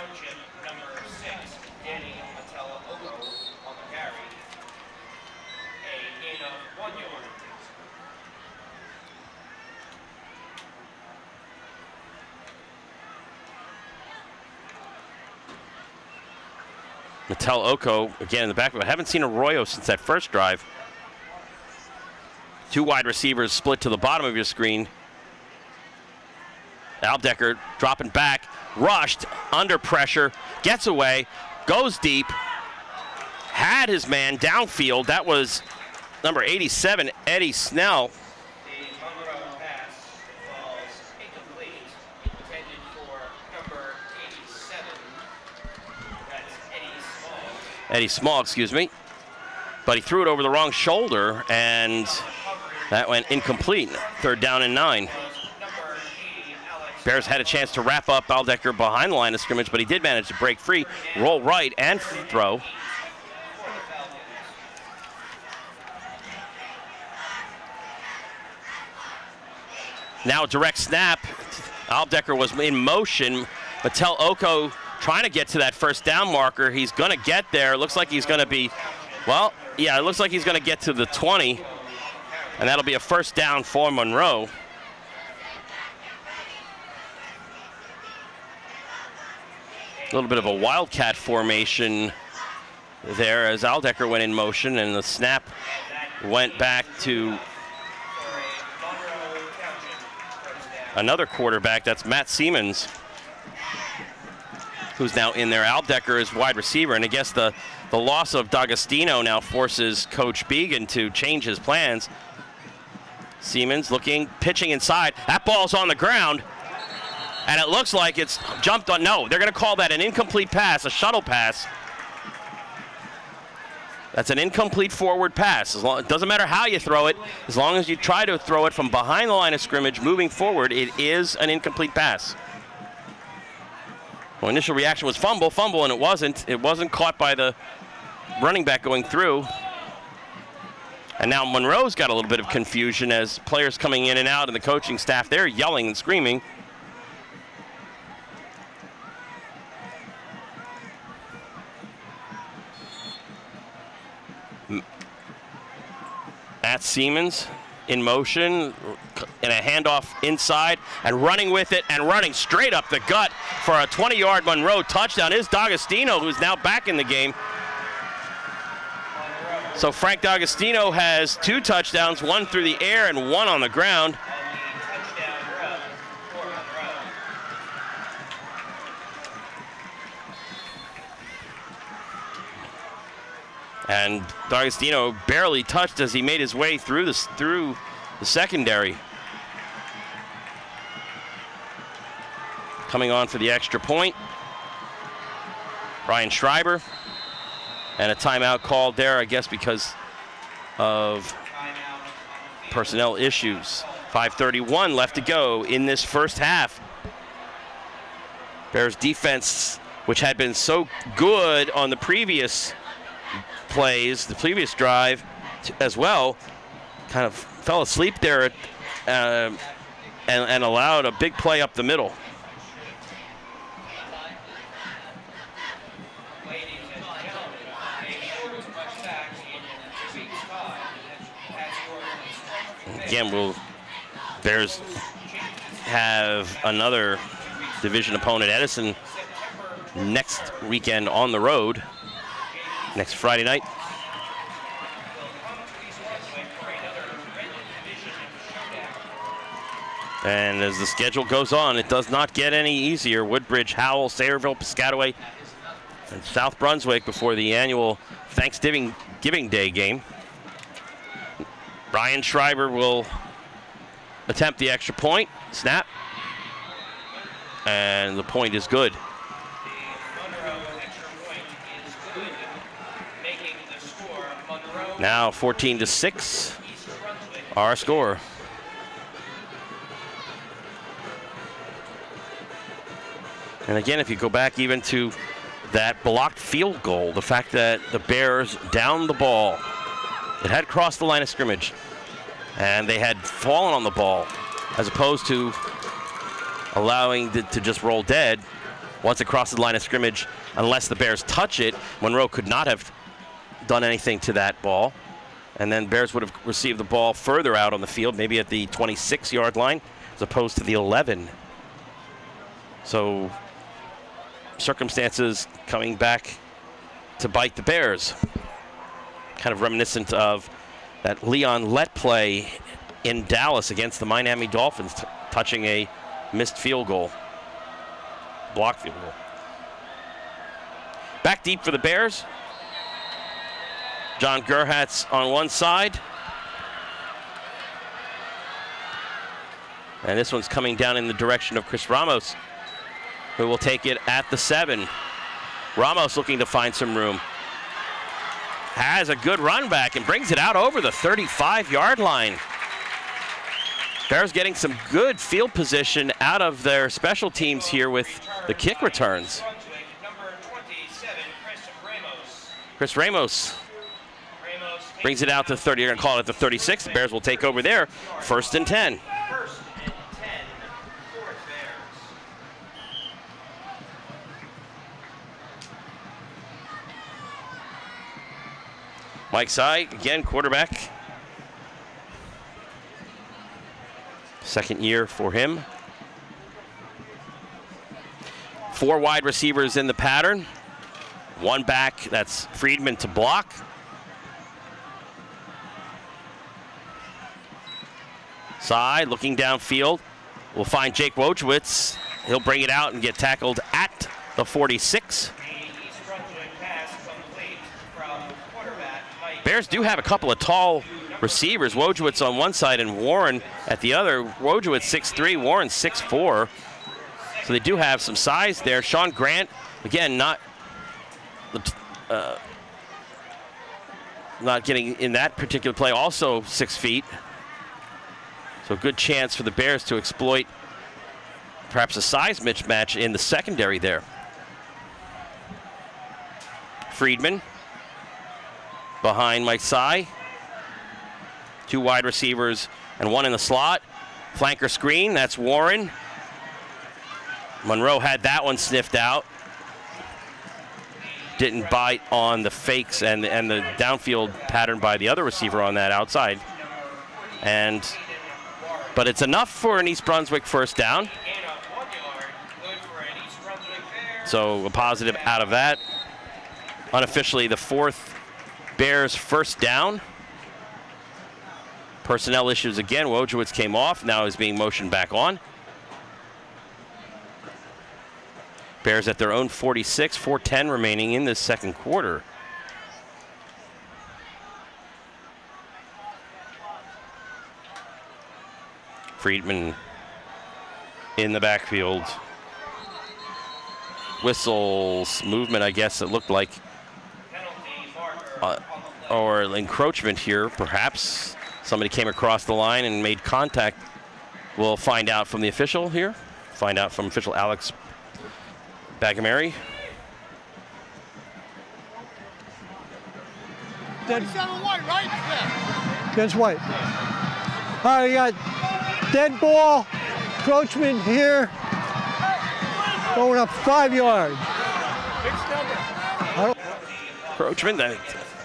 Oko, again in the back. I haven't seen Arroyo since that first drive. 2 wide receivers split to the bottom of your screen. Aldecker dropping back, rushed, under pressure, gets away, goes deep, had his man downfield. That was number 87, Eddie Snell. The Monroe pass falls incomplete, intended for number 87. That's Eddie Small, excuse me. But he threw it over the wrong shoulder, and that went incomplete. 3rd down and 9. Bears had a chance to wrap up Aldecker behind the line of scrimmage, but he did manage to break free, roll right, and throw. Now a direct snap. Aldecker was in motion. Oko trying to get to that 1st down marker. He's going to get there. Looks like he's going to be, well, yeah, it looks like he's going to get to the 20, and that'll be a 1st down for Monroe. A little bit of a wildcat formation there as Aldecker went in motion, and the snap went back to another quarterback. That's Matt Siemens, who's now in there. Aldecker is wide receiver, and I guess the loss of D'Agostino now forces Coach Began to change his plans. Siemens looking, pitching inside. That ball's on the ground, and it looks like it's jumped on. No, they're going to call that an incomplete pass, a shuttle pass. That's an incomplete forward pass. It doesn't matter how you throw it. As long as you try to throw it from behind the line of scrimmage, moving forward, it is an incomplete pass. Well, initial reaction was fumble, and it wasn't. It wasn't caught by the running back going through. And now Monroe's got a little bit of confusion as players coming in and out, and the coaching staff there yelling and screaming. Matt Siemens in motion, and a handoff inside, and running with it, and running straight up the gut for a 20-yard Monroe touchdown is D'Agostino, who's now back in the game. So Frank D'Agostino has 2 touchdowns, 1 through the air and 1 on the ground. And D'Agostino barely touched as he made his way through the secondary. Coming on for the extra point, Brian Schreiber. And a timeout called there, I guess, because of personnel issues. 5:31 left to go in this first half. Bears defense, which had been so good on the previous plays, the previous drive as well, kind of fell asleep there and allowed a big play up the middle. Again, Bears have another division opponent, Edison, next weekend on the road, next Friday night. And as the schedule goes on, it does not get any easier. Woodbridge, Howell, Sayreville, Piscataway, and South Brunswick before the annual Thanksgiving Day game. Brian Schreiber will attempt the extra point. Snap. And the point is good. Now 14-6, our score. And again, if you go back even to that blocked field goal, the fact that the Bears downed the ball, it had crossed the line of scrimmage, and they had fallen on the ball, as opposed to allowing it to just roll dead. Once it crosses the line of scrimmage, unless the Bears touch it, Monroe could not have done anything to that ball. And then Bears would have received the ball further out on the field, maybe at the 26-yard line, as opposed to the 11. So circumstances coming back to bite the Bears. Kind of reminiscent of that Leon Lett play in Dallas against the Miami Dolphins, touching a missed field goal. Block field goal. Back deep for the Bears. John Gerhatz on one side. And this one's coming down in the direction of Chris Ramos, who will take it at the 7. Ramos looking to find some room. Has a good run back and brings it out over the 35-yard line. Bears getting some good field position out of their special teams here with the kick returns. Chris Ramos brings it out to 30. You're going to call it at the 36. The Bears will take over there. 1st and 10. Mike Sy, again, quarterback. Second year for him. 4 wide receivers in the pattern. 1 back, that's Friedman to block. Sy looking downfield. We'll find Jake Wojciewicz. He'll bring it out and get tackled at the 46. Bears do have a couple of tall receivers. Wojciewicz on one side and Warren at the other. Wojciewicz 6'3", Warren 6'4". So they do have some size there. Sean Grant, again, not getting in that particular play, also 6 feet. So a good chance for the Bears to exploit perhaps a size mismatch in the secondary there. Friedman behind Mike Sy. 2 wide receivers and 1 in the slot. Flanker screen, that's Warren. Monroe had that one sniffed out. Didn't bite on the fakes and the downfield pattern by the other receiver on that outside. But it's enough for an East Brunswick first down. So a positive out of that. Unofficially, the 4th Bears first down. Personnel issues again. Wojciewicz came off, now is being motioned back on. Bears at their own 46, 4:10 remaining in this second quarter. Friedman in the backfield. Whistles, movement, I guess it looked like. Or encroachment here, perhaps. Somebody came across the line and made contact. We'll find out from the official here. Find out from official Alex Bagamary. White, right? Yeah. Against White. All right, we got dead ball, encroachment here, going up 5 yards. Encroachment,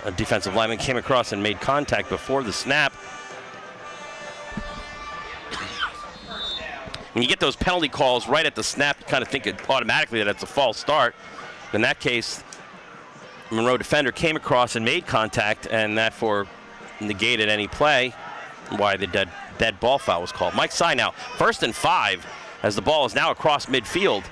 a defensive lineman came across and made contact before the snap. When you get those penalty calls right at the snap, you kind of think automatically that it's a false start. In that case, Monroe defender came across and made contact, and that negated any play, why the dead ball foul was called. Mike Sy now, 1st and 5, as the ball is now across midfield.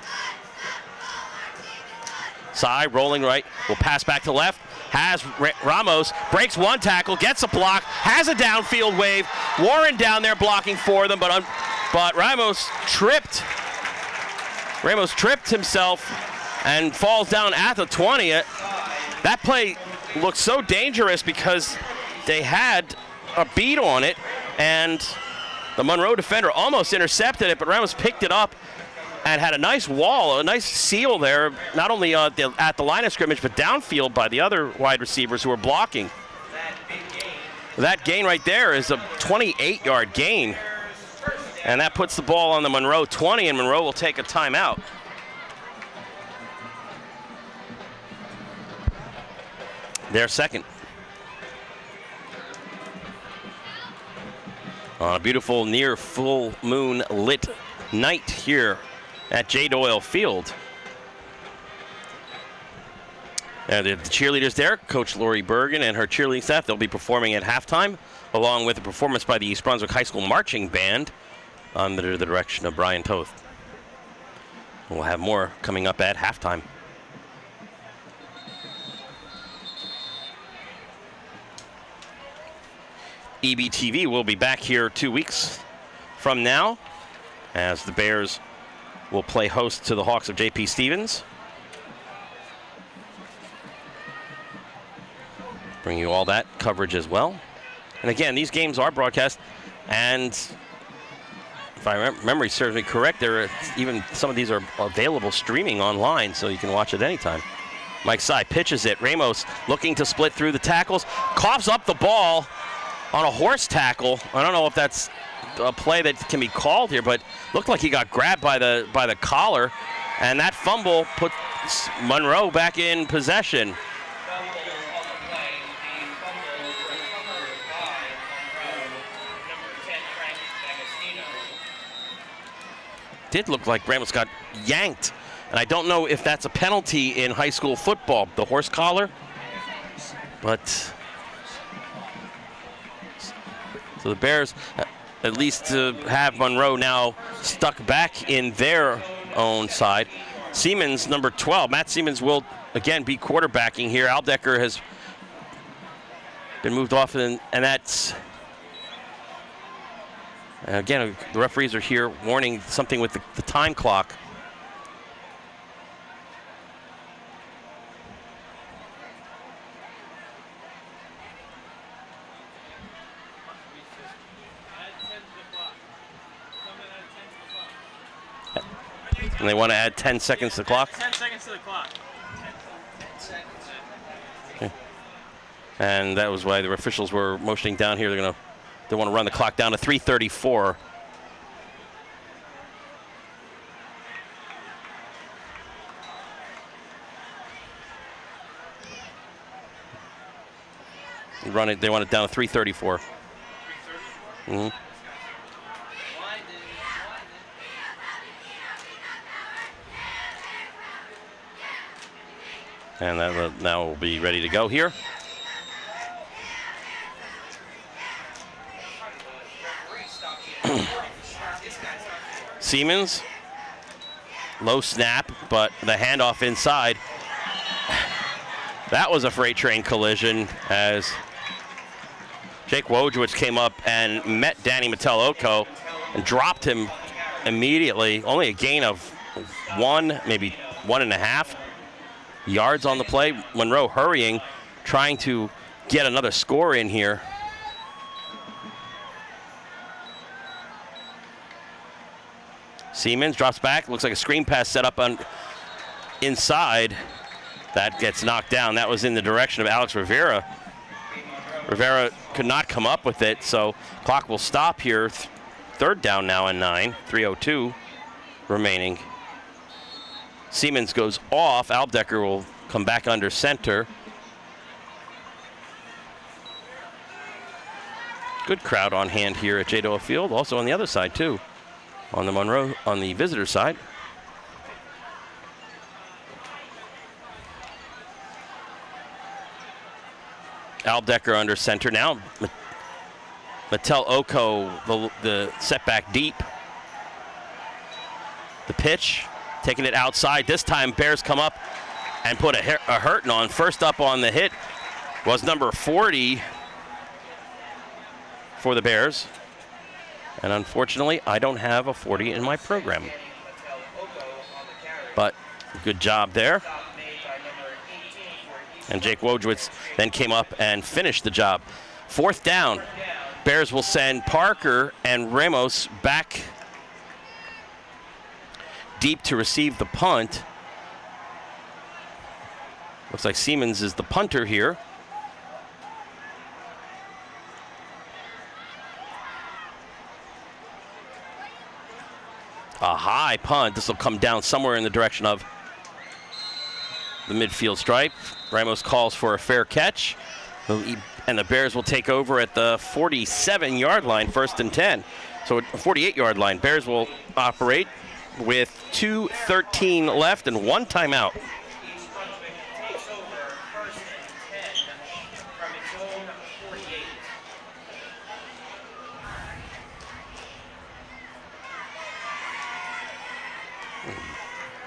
Sy rolling right, will pass back to left, has Ramos, breaks 1 tackle, gets a block, has a downfield wave. Warren down there blocking for them, but Ramos tripped. Ramos tripped himself and falls down at the 20. That play looked so dangerous because they had a beat on it, and the Monroe defender almost intercepted it, but Ramos picked it up and had a nice wall, a nice seal there, not only at the line of scrimmage, but downfield by the other wide receivers who were blocking. That gain right there is a 28-yard gain, and that puts the ball on the Monroe 20, and Monroe will take a timeout. Their second. On a beautiful near full moon lit night here at J. Doyle Field. And the cheerleaders there, Coach Lori Bergen and her cheerleading staff, they'll be performing at halftime, along with a performance by the East Brunswick High School Marching Band under the direction of Brian Toth. We'll have more coming up at halftime. EBTV will be back here 2 weeks from now, as the Bears will play host to the Hawks of J.P. Stevens. Bring you all that coverage as well. And again, these games are broadcast, and if I memory serves me correct, even some of these are available streaming online, so you can watch it anytime. Mike Sy pitches it. Ramos looking to split through the tackles, coughs up the ball on a horse tackle. I don't know if that's a play that can be called here, but looked like he got grabbed by the collar, and that fumble puts Monroe back in possession. Did look like Ramos got yanked, and I don't know if that's a penalty in high school football, the horse collar, but so the Bears at least have Monroe now stuck back in their own side. Siemens, number 12, Matt Siemens will again be quarterbacking here. Aldecker has been moved off, and that's again, the referees are here warning something with the time clock. And they want to add 10 seconds to the clock? 10 seconds to the clock. Okay. And that was why the officials were motioning down here. They want to run the clock down to 3:34. They want it down to 3:34. Mm-hmm. And that now will be ready to go here. Siemens, low snap, but the handoff inside. That was a freight train collision as Jake Wojewicz came up and met Danny Mattel-Oko and dropped him immediately. Only a gain of 1, maybe 1.5 yards on the play. Monroe hurrying, trying to get another score in here. Siemens drops back, looks like a screen pass set up on inside. That gets knocked down. That was in the direction of Alex Rivera. Rivera could not come up with it, so clock will stop here. Third down now and 9, 3:02 remaining. Siemens goes off. Aldecker will come back under center. Good crowd on hand here at J. Doyle Field. Also on the other side too, on the Monroe, on the visitor side. Aldecker under center now. Mattel-Oko, the setback deep. The pitch, taking it outside. This time Bears come up and put a hurting on. First up on the hit was number 40 for the Bears. And unfortunately, I don't have a 40 in my program. But good job there. And Jake Wojewicz then came up and finished the job. 4th down. Bears will send Parker and Ramos back deep to receive the punt. Looks like Siemens is the punter here. A high punt. This will come down somewhere in the direction of the midfield stripe. Ramos calls for a fair catch. And the Bears will take over at the 47-yard line, 1st and 10. So 48-yard line. Bears will operate with 2:13 left and 1 timeout. East Brunswick takes over 1st and 10 from its own 48.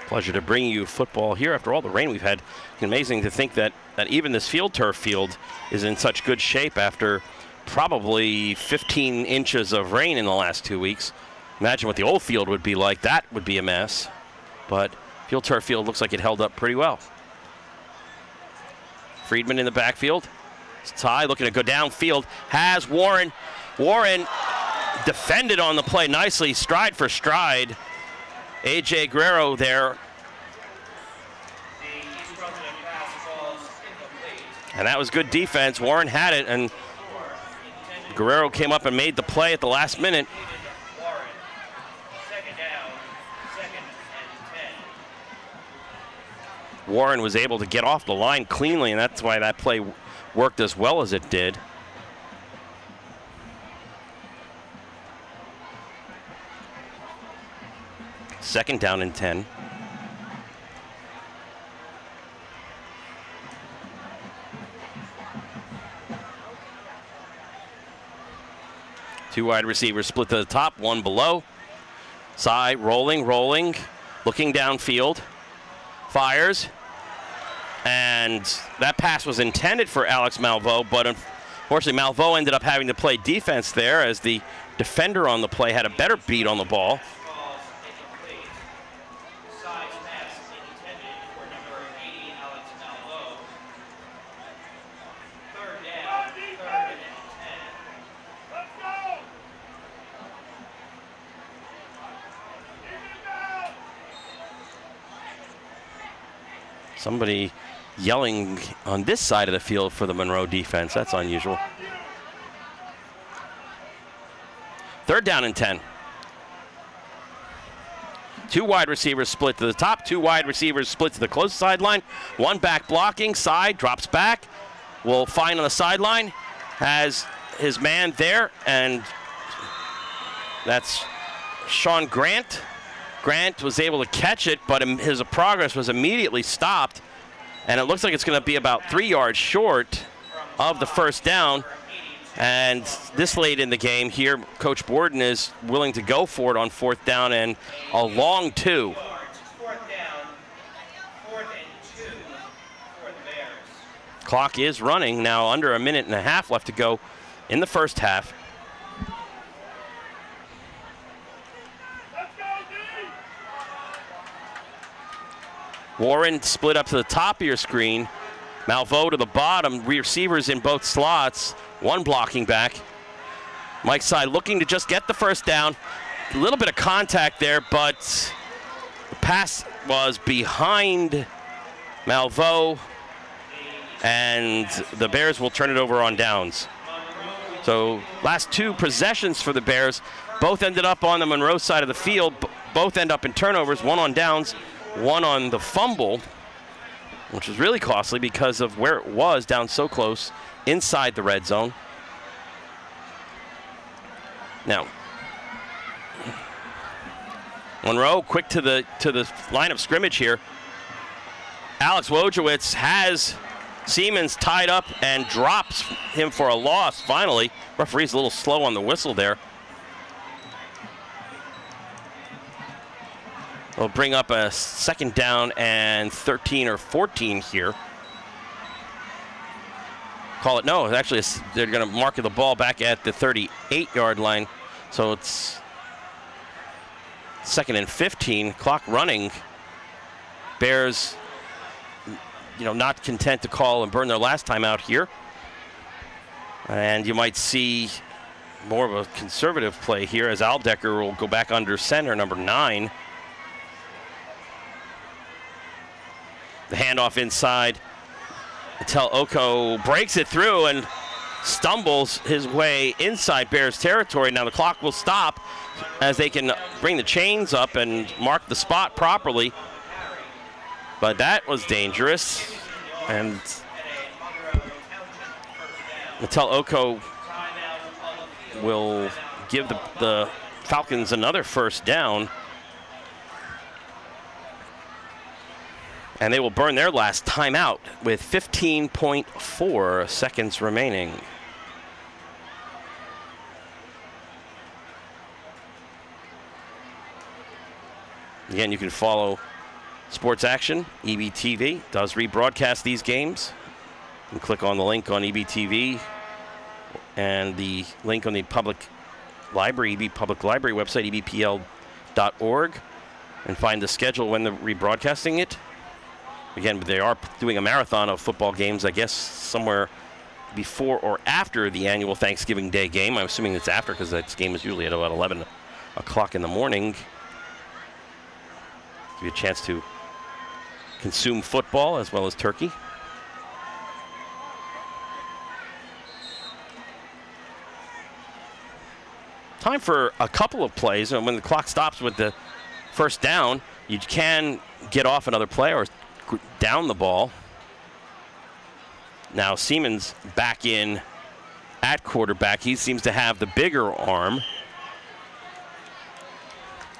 Pleasure to bring you football here after all the rain we've had. It's amazing to think that even this turf field is in such good shape after probably 15 inches of rain in the last 2 weeks. Imagine what the old field would be like. That would be a mess. But turf field looks like it held up pretty well. Friedman in the backfield. Ty looking to go downfield. Has Warren. Warren defended on the play nicely, stride for stride. A.J. Guerrero there. The East Brunswick pass falls incomplete. And that was good defense. Warren had it, and Guerrero came up and made the play at the last minute. Warren. 2nd down, 2nd and 10. Warren was able to get off the line cleanly, and that's why that play worked as well as it did. Second down and 10. Two wide receivers split to the top, one below. Side rolling, looking downfield. Fires. And that pass was intended for Alex Malveaux, but unfortunately Malveaux ended up having to play defense there as the defender on the play had a better beat on the ball. Falls incomplete. Side pass intended for number 80, Alex Malveaux. 3rd down, 3rd and 10. Somebody yelling on this side of the field for the Monroe defense. That's unusual. 3rd down and 10. Two wide receivers split to the top. Two wide receivers split to the close sideline. One back blocking. Side drops back. Will find on the sideline. Has his man there, and that's Sean Grant. Grant was able to catch it, but his progress was immediately stopped. And it looks like it's going to be about 3 yards short of the 1st down. And this late in the game here, Coach Borden is willing to go for it on 4th down and a long 2. 4th down, 4th and 2 for the Bears. Clock is running now, under a minute and a half left to go in the first half. Warren split up to the top of your screen. Malveaux to the bottom. Receivers in both slots. One blocking back. Mike Side looking to just get the 1st down. A little bit of contact there, but the pass was behind Malveaux, and the Bears will turn it over on downs. So last 2 possessions for the Bears, both ended up on the Monroe side of the field. Both end up in turnovers, one on downs, one on the fumble, which was really costly because of where it was down so close inside the red zone. Now, Monroe quick to the line of scrimmage here. Alex Wojciech has Siemens tied up and drops him for a loss finally. Referee's a little slow on the whistle there. We'll bring up a 2nd down and 13 or 14 here. Call it, no, actually they're going to mark the ball back at the 38-yard line. So it's 2nd and 15, clock running. Bears, not content to call and burn their last time out here. And you might see more of a conservative play here as Aldecker will go back under center, number 9. The handoff inside. Until Oko breaks it through and stumbles his way inside Bears territory. Now the clock will stop as they can bring the chains up and mark the spot properly. But that was dangerous. And Until Oko will give the Falcons another first down. And they will burn their last timeout with 15.4 seconds remaining. Again, you can follow Sports Action. EBTV does rebroadcast these games. You can click on the link on EBTV and the link on the public library, EB Public Library website, ebpl.org, and find the schedule when they're rebroadcasting it. Again, they are doing a marathon of football games, I guess, somewhere before or after the annual Thanksgiving Day game. I'm assuming it's after because that game is usually at about 11 o'clock in the morning. Give you a chance to consume football as well as turkey. Time for a couple of plays, and when the clock stops with the first down, you can get off another play or down the ball. Now Siemens back in at quarterback. He seems to have the bigger arm.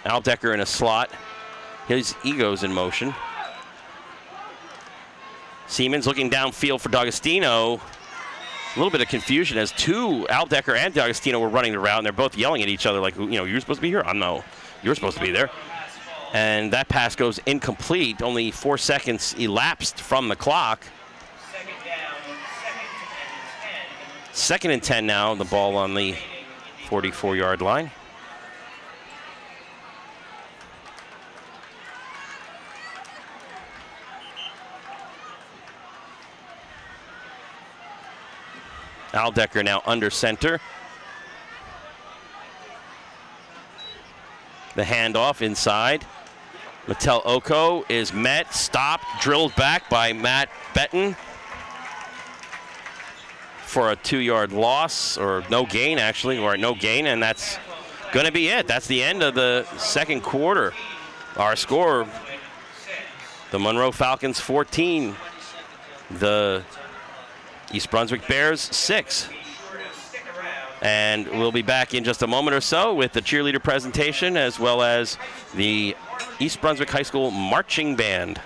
Aldecker in a slot. His ego's in motion. Siemens looking downfield for D'Agostino. A little bit of confusion as Aldecker and D'Agostino were running the route, and they're both yelling at each other like, you're supposed to be here? No, you're supposed to be there. And that pass goes incomplete. Only 4 seconds elapsed from the clock. Second down, Second and 10 now, the ball on the 44-yard line. Aldecker now under center. The handoff inside. Mattel Oko is met, stopped, drilled back by Matt Benton for a 2-yard loss, or no gain actually, and that's going to be it. That's the end of the second quarter. Our score, the Monroe Falcons 14, the East Brunswick Bears 6. And we'll be back in just a moment or so with the cheerleader presentation as well as the East Brunswick High School Marching Band.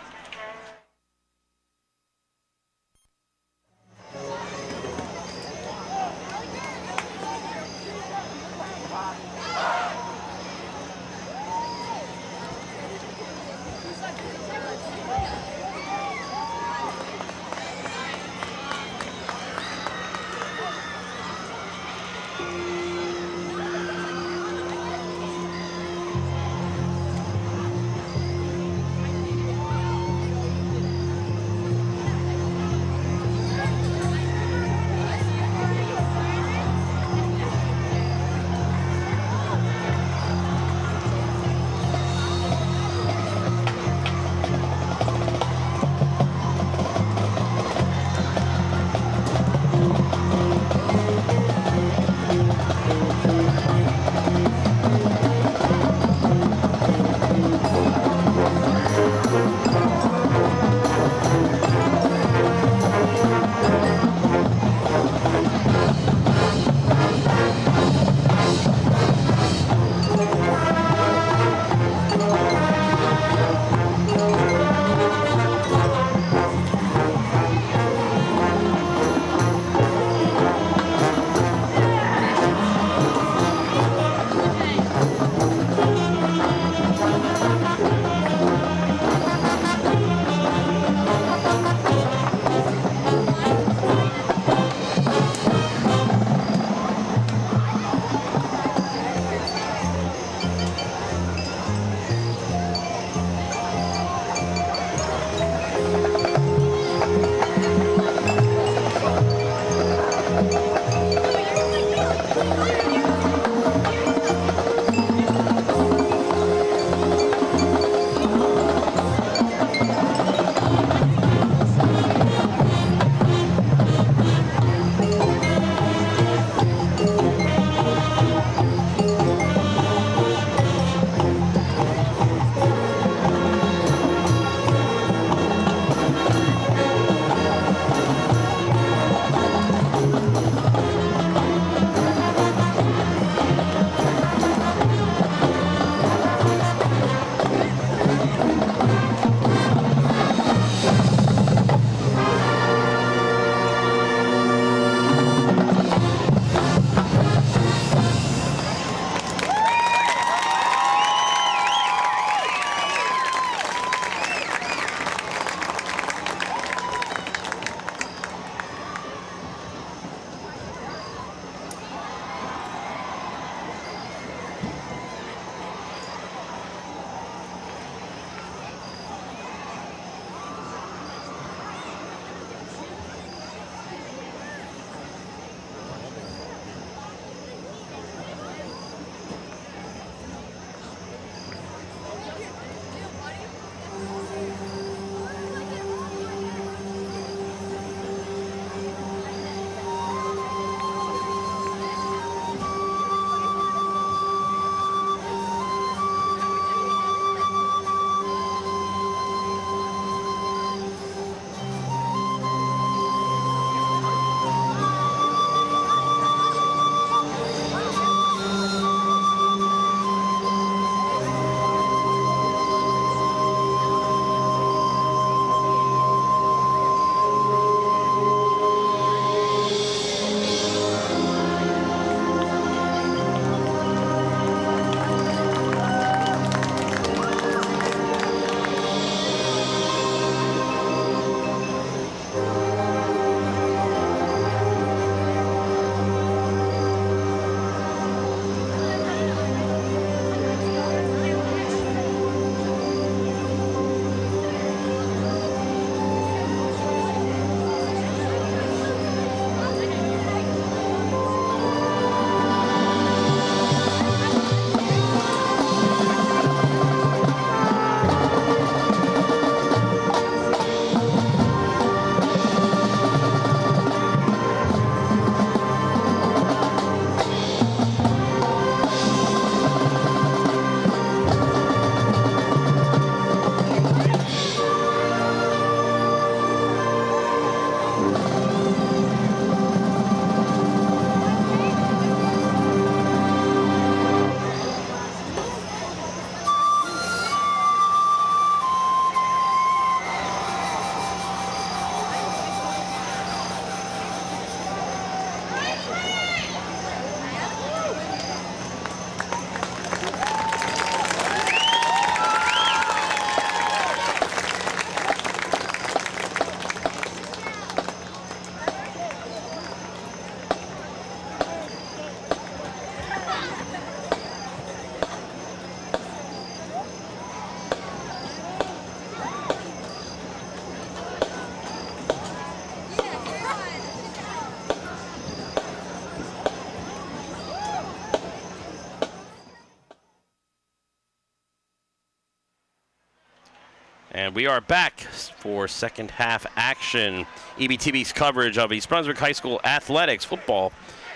We are back for second half action. EBTV's coverage of East Brunswick High School athletics football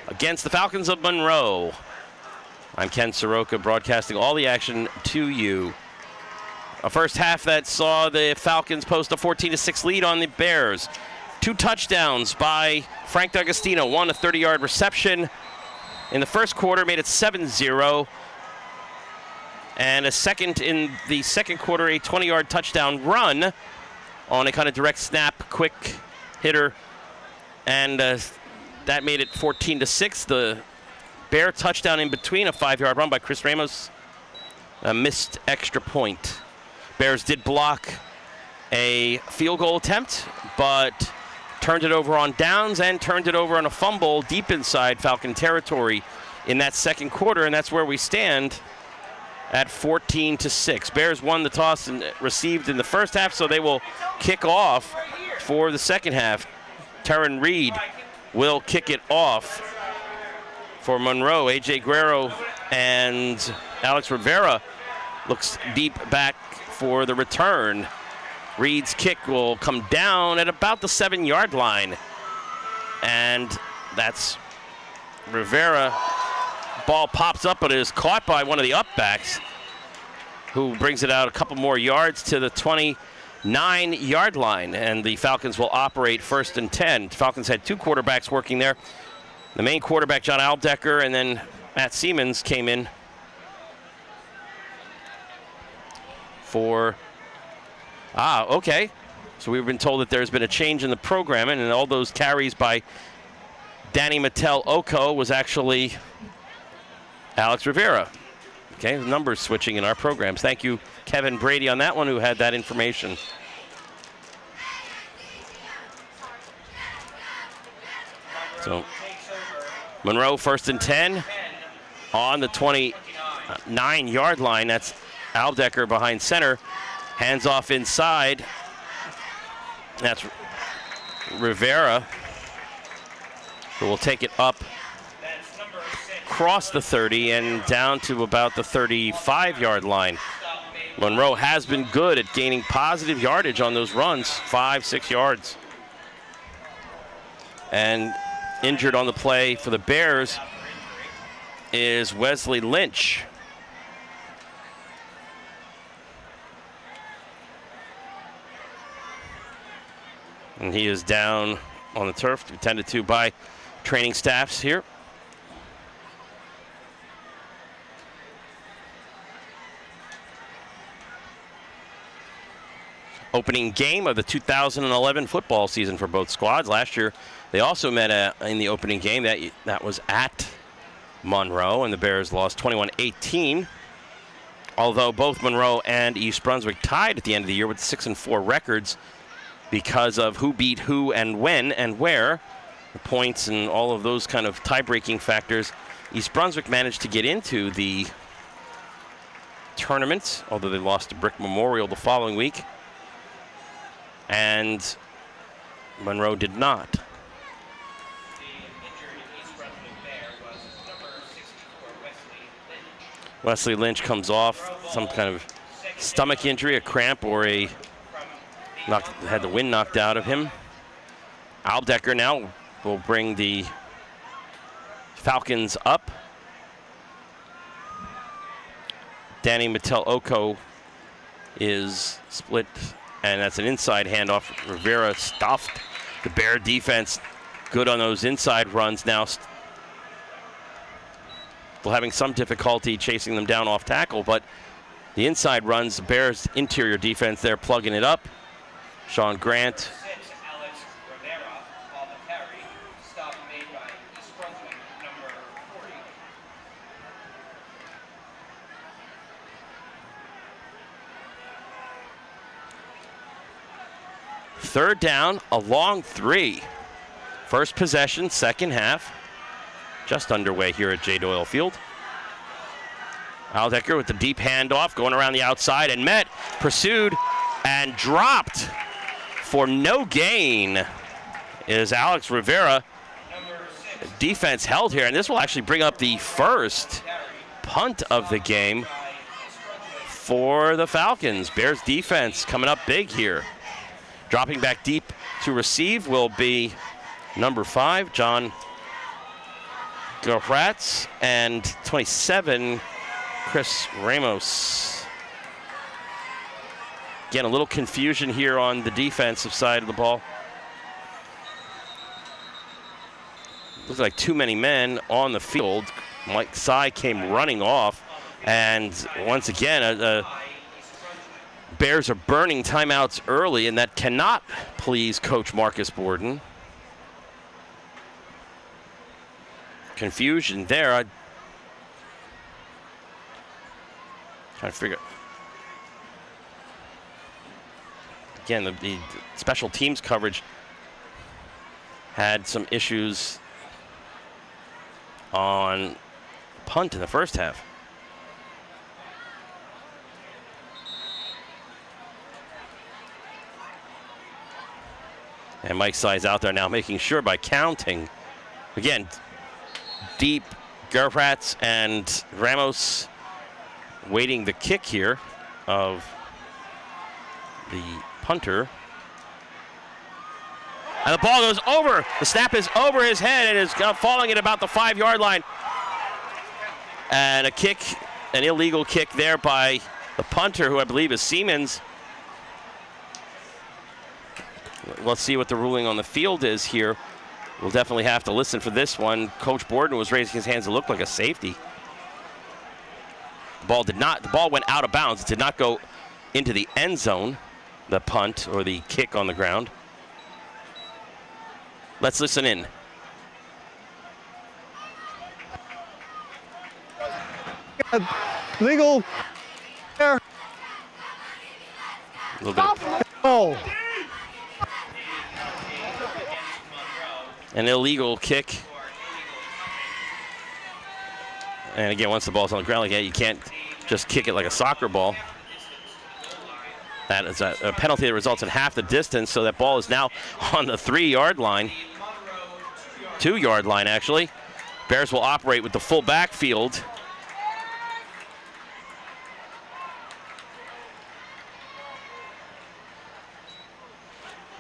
against the Falcons of Monroe. I'm Ken Saroka, broadcasting all the action to you. A first half that saw the Falcons post a 14-6 lead on the Bears. 2 touchdowns by Frank D'Agostino, one a 30-yard reception in the first quarter, made it 7-0. And a second in the second quarter, a 20-yard touchdown run on a kind of direct snap, quick hitter. And that made it 14-6. The Bear touchdown in between, a 5-yard run by Chris Ramos, a missed extra point. Bears did block a field goal attempt, but turned it over on downs and turned it over on a fumble deep inside Falcon territory in that second quarter, and that's where we stand at 14-6. Bears won the toss and received in the first half, so they will kick off for the second half. Terran Reed will kick it off for Monroe. AJ Guerrero and Alex Rivera looks deep back for the return. Reed's kick will come down at about the 7-yard line. And that's Rivera. Ball pops up, but it is caught by one of the upbacks, who brings it out a couple more yards to the 29-yard line. And the Falcons will operate 1st and 10. Falcons had 2 quarterbacks working there. The main quarterback, John Aldecker, and then Matt Siemens came in for... okay. So we've been told that there's been a change in the programming, and all those carries by Danny Mattel Oko was actually Alex Rivera. Okay, numbers switching in our programs. Thank you, Kevin Brady, on that one, who had that information. So Monroe 1st and 10 on the 29-yard line. That's Aldecker behind center. Hands off inside. That's Rivera, who will take it up across the 30 and down to about the 35-yard line. Monroe has been good at gaining positive yardage on those runs, 5-6 yards. And injured on the play for the Bears is Wesley Lynch. And he is down on the turf, attended to by training staffs here. Opening game of the 2011 football season for both squads. Last year, they also met in the opening game. That was at Monroe, and the Bears lost 21-18. Although both Monroe and East Brunswick tied at the end of the year with 6-4 records, because of who beat who and when and where, the points and all of those kind of tie-breaking factors. East Brunswick managed to get into the tournament, although they lost to Brick Memorial the following week, and Monroe did not. The injured East Brunswick Bear was number 64, Wesley Lynch. Wesley Lynch comes off some kind of stomach injury, a cramp, or had the wind knocked out of him. Aldecker now will bring the Falcons up. Danny Mattel Oko is split, and that's an inside handoff. Rivera stuffed the Bear defense. Good on those inside runs now. Still having some difficulty chasing them down off tackle, but the inside runs, the Bears' interior defense there plugging it up. Sean Grant. Alex Rivera on the carry. Stop made by East Brunswick, number 40. Third down, a long 3. First possession, second half. Just underway here at J. Doyle Field. Aldecker with the deep handoff, going around the outside, and met, pursued, and dropped for no gain is Alex Rivera. Defense held here, and this will actually bring up the first punt of the game for the Falcons. Bears defense coming up big here. Dropping back deep to receive will be number 5, John Garratz, and 27, Chris Ramos. Again, a little confusion here on the defensive side of the ball. Looks like too many men on the field. Mike Sy came running off, and once again, Bears are burning timeouts early, and that cannot please Coach Marcus Borden. Confusion there. I'm trying to figure. Again, the special teams coverage had some issues on punt in the first half. And Mike Sy's out there now making sure by counting. Again, deep, Garratz and Ramos waiting the kick here of the punter. And the ball goes over. The snap is over his head and is falling at about the 5-yard line. And a kick, an illegal kick there by the punter, who I believe is Siemens. Let's see what the ruling on the field is here. We'll definitely have to listen for this one. Coach Borden was raising his hands. It looked like a safety. The ball went out of bounds. It did not go into the end zone, the punt or the kick on the ground. Let's listen in. Legal. A little bit of Oh. an illegal kick. And again, once the ball's on the ground like that, you can't just kick it like a soccer ball. That is a penalty that results in half the distance, so that ball is now on the 3-yard line. 2-yard line, actually. Bears will operate with the full backfield.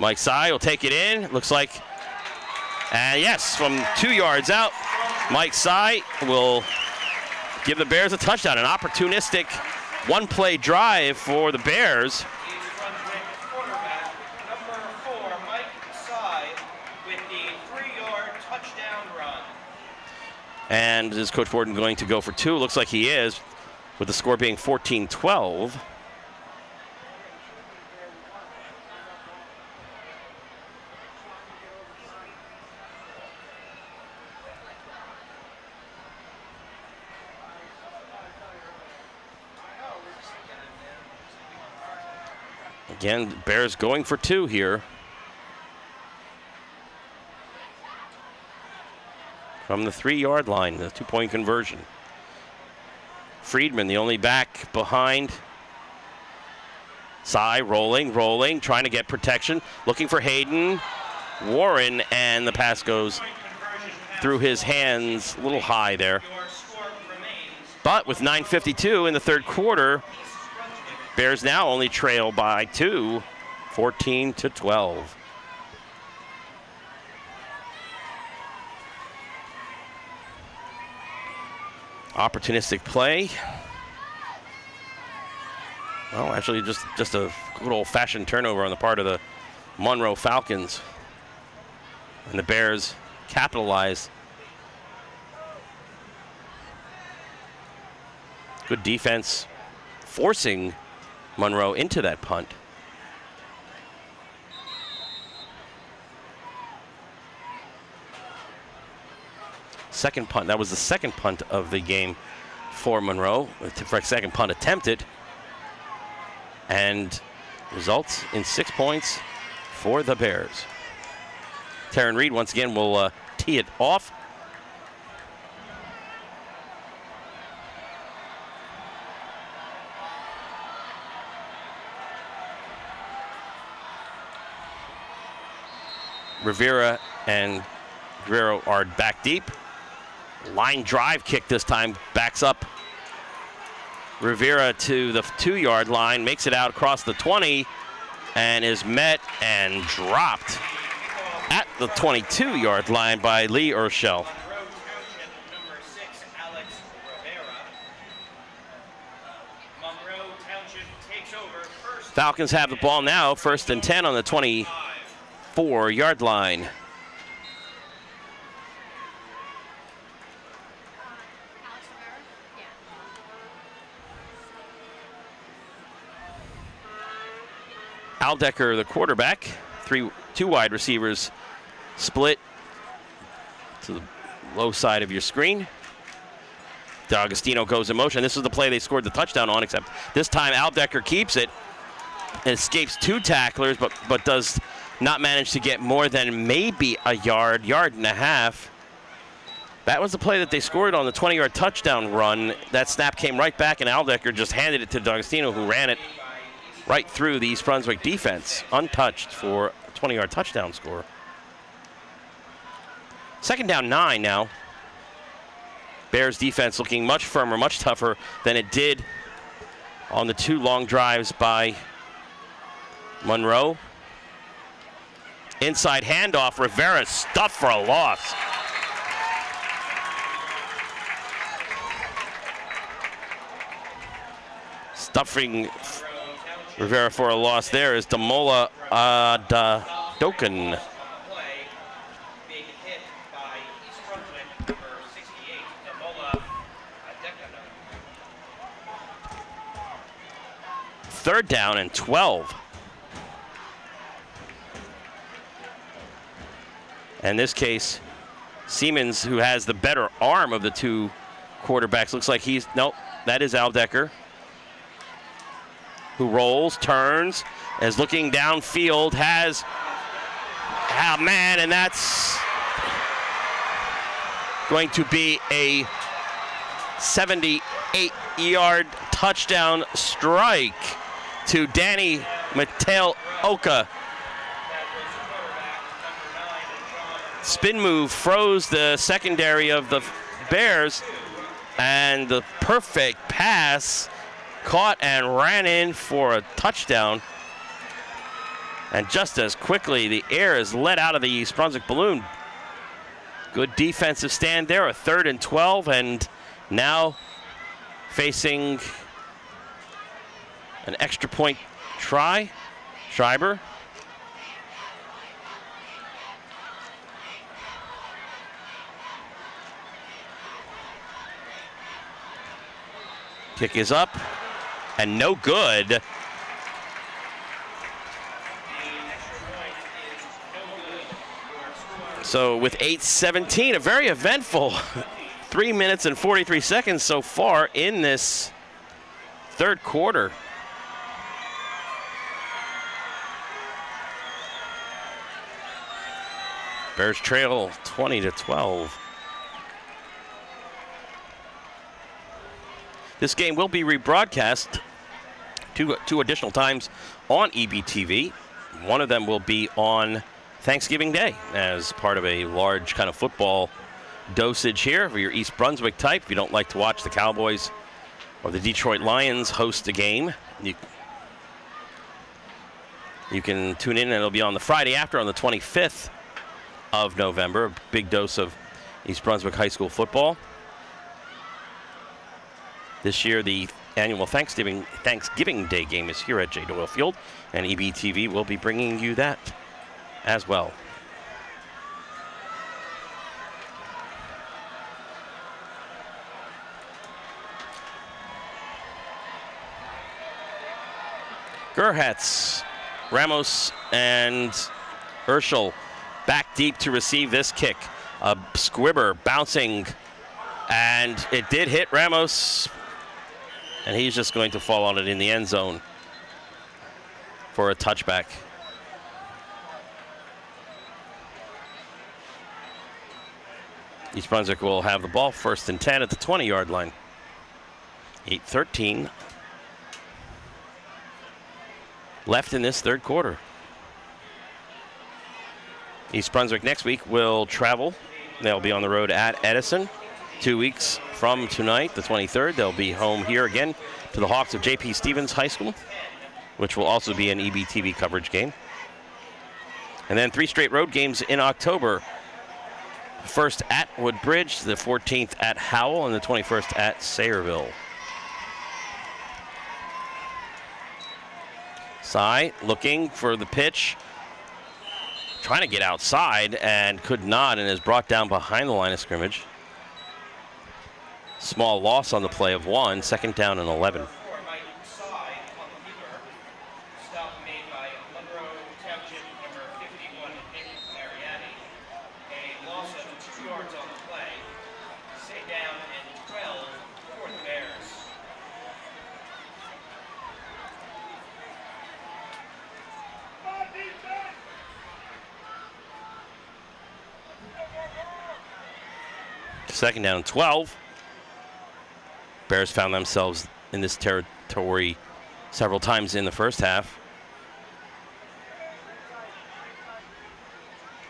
Mike Sy will take it in. Looks like, and yes, from 2 yards out, Mike Sy will give the Bears a touchdown. An opportunistic one-play drive for the Bears. Brunswick quarterback, number 4, Mike Sy, with the 3-yard touchdown run. And is Coach Borden going to go for 2? Looks like he is, with the score being 14-12. Again, Bears going for 2 here. From the 3-yard line, the 2-point conversion. Friedman, the only back behind. Sy rolling, trying to get protection. Looking for Hayden Warren, and the pass goes through his hands, a little high there. But with 9:52 in the third quarter, Bears now only trail by 2, 14-12. Opportunistic play. Well, actually just a good old-fashioned turnover on the part of the Monroe Falcons. And the Bears capitalize. Good defense forcing Monroe into that punt. Second punt. That was the second punt of the game for Monroe. For a second punt attempted. And results in 6 points for the Bears. Taryn Reed once again will tee it off. Rivera and Guerrero are back deep. Line drive kick this time, backs up Rivera to the 2-yard line, makes it out across the 20, and is met and dropped at the 22-yard line by Lee Urshel. Monroe Township, number 6, Alex Rivera. Monroe Township takes over first. Falcons have the ball now, 1st and 10 on the 24-yard line. Aldecker, the quarterback, 2 wide receivers split to the low side of your screen. D'Agostino goes in motion. This is the play they scored the touchdown on, except this time Aldecker keeps it and escapes 2 tacklers, but does not manage to get more than maybe a yard and a half. That was the play that they scored on the 20-yard touchdown run. That snap came right back, and Aldecker just handed it to D'Agostino, who ran it right through the East Brunswick defense, untouched for a 20-yard touchdown score. 2nd down 9 now. Bears defense looking much firmer, much tougher than it did on the 2 long drives by Monroe. Inside handoff, Rivera stuffed for a loss. Stuffing Rivera for a loss there is Damola Doken. Being hit by East Brunswick, number 68, Damola Adekana. 3rd down and 12. In this case, Siemens, who has the better arm of the 2 quarterbacks, looks like nope, that is Aldecker, who rolls, turns, is looking downfield, and that's going to be a 78-yard touchdown strike to Danny Mateo-Oka. Spin move froze the secondary of the Bears, and the perfect pass caught and ran in for a touchdown. And just as quickly, the air is let out of the East Brunswick balloon. Good defensive stand there, a 3rd and 12, and now facing an extra point try. Schreiber. Kick is up and no good. So with 8:17, a very eventful 3 minutes and 43 seconds so far in this 3rd quarter. Bears trail 20-12. This game will be rebroadcast two additional times on EBTV. One of them will be on Thanksgiving Day as part of a large kind of football dosage here for your East Brunswick type. If you don't like to watch the Cowboys or the Detroit Lions host a game, you can tune in, and it'll be on the Friday after, on the 25th of November. A big dose of East Brunswick high school football. This year, the annual Thanksgiving Day game is here at J. Doyle Field, and EBTV will be bringing you that as well. Gerhatz, Ramos, and Urshel back deep to receive this kick. A squibber bouncing, and it did hit Ramos, and he's just going to fall on it in the end zone for a touchback. East Brunswick will have the ball, 1st and 10 at the 20-yard line. 8:13 left in this 3rd quarter. East Brunswick next week will travel. They'll be on the road at Edison. 2 weeks from tonight, the 23rd, they'll be home here again to the Hawks of J.P. Stevens High School, which will also be an EBTV coverage game. And then 3 straight road games in October. First at Woodbridge, the 14th at Howell, and the 21st at Sayreville. Sy looking for the pitch, trying to get outside and could not, and is brought down behind the line of scrimmage. Small loss on the play of 1, 2nd down and 11. Stop made by Monroe Township number 51, Nick Mariani. A loss of 2 yards on the play. Stay down and 12 for the Bears. Second down and 12. Bears found themselves in this territory several times in the first half.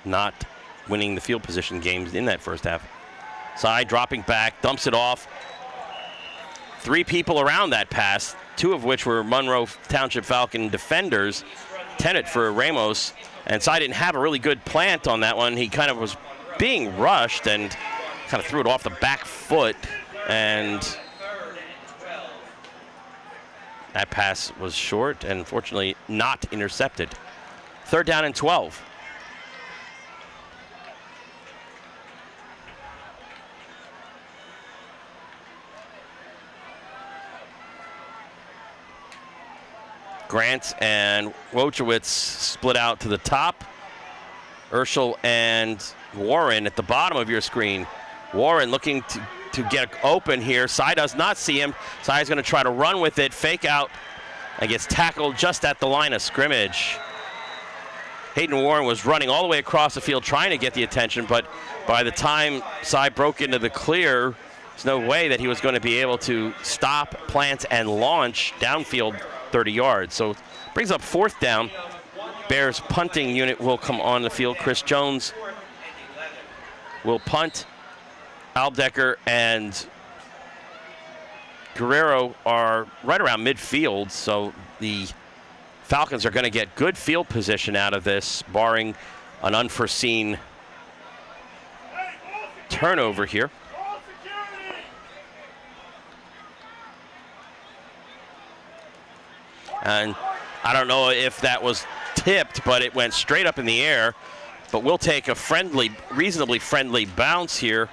Not winning the field position games in that first half. Sy dropping back, dumps it off. 3 people around that pass, 2 of which were Monroe Township Falcon defenders, intended for Ramos. And Sy didn't have a really good plant on that one. He kind of was being rushed and kind of threw it off the back foot, and that pass was short and fortunately not intercepted. 3rd down and 12. Grant and Wojciech split out to the top. Urschel and Warren at the bottom of your screen. Warren looking to get open here. Sy does not see him. Sy is going to try to run with it, fake out, and gets tackled just at the line of scrimmage. Hayden Warren was running all the way across the field trying to get the attention, but by the time Sy broke into the clear, there's no way that he was going to be able to stop, plant, and launch downfield 30 yards. So brings up 4th down. Bears punting unit will come on the field. Chris Jones will punt. Aldecker and Guerrero are right around midfield, so the Falcons are going to get good field position out of this, barring an unforeseen turnover here. And I don't know if that was tipped, but it went straight up in the air. But we'll take a reasonably friendly bounce here.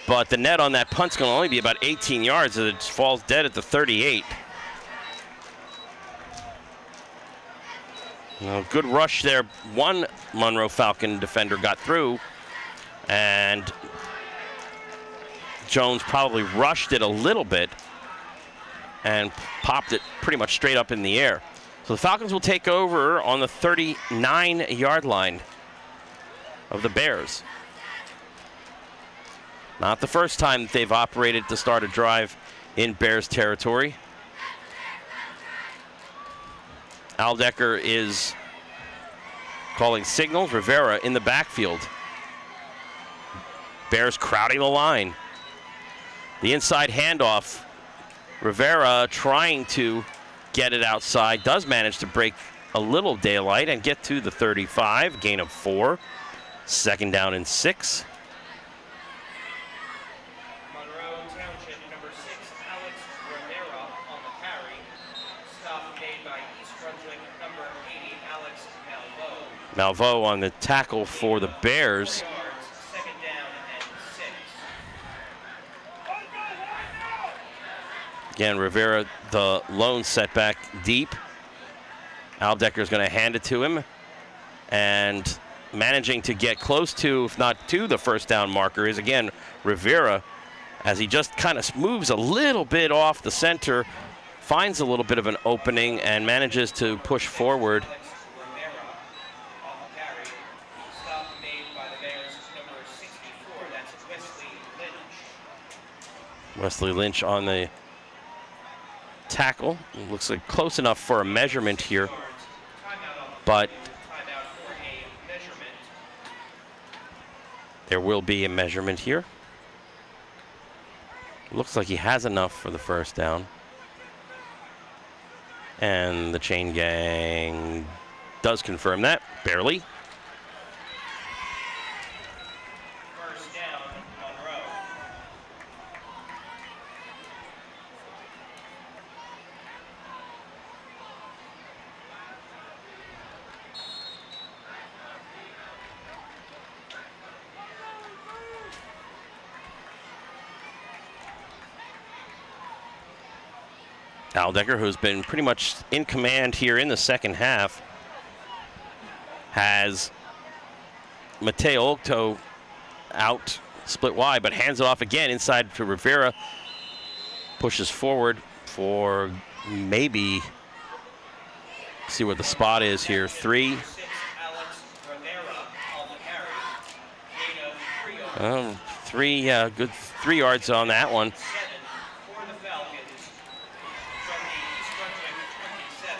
But the net on that punt's going to only be about 18 yards as it falls dead at the 38. Good rush there. One Monroe Falcon defender got through, and Jones probably rushed it a little bit and popped it pretty much straight up in the air. So the Falcons will take over on the 39-yard line of the Bears. Not the first time that they've operated to start a drive in Bears territory. Aldecker is calling signals. Rivera in the backfield. Bears crowding the line. The inside handoff. Rivera trying to get it outside. Does manage to break a little daylight and get to the 35. Gain of 4. 2nd down and 6. Malveaux on the tackle for the Bears. Again, Rivera, the lone setback deep. Aldecker is going to hand it to him. And managing to get close to, if not to, the 1st down marker is, again, Rivera, as he just kind of moves a little bit off the center, finds a little bit of an opening, and manages to push forward. Wesley Lynch on the tackle. It looks like close enough for a measurement here, but there will be a measurement here. Looks like he has enough for the first down. And the chain gang does confirm that, barely. First down, Monroe. Aldecker, who's been pretty much in command here in the second half, has Mateo Octo out, split wide, but hands it off again inside to Rivera. Pushes forward for maybe, see what the spot is here, 3. Good 3 yards on that one. For the Falcons from the East Brunswick 27.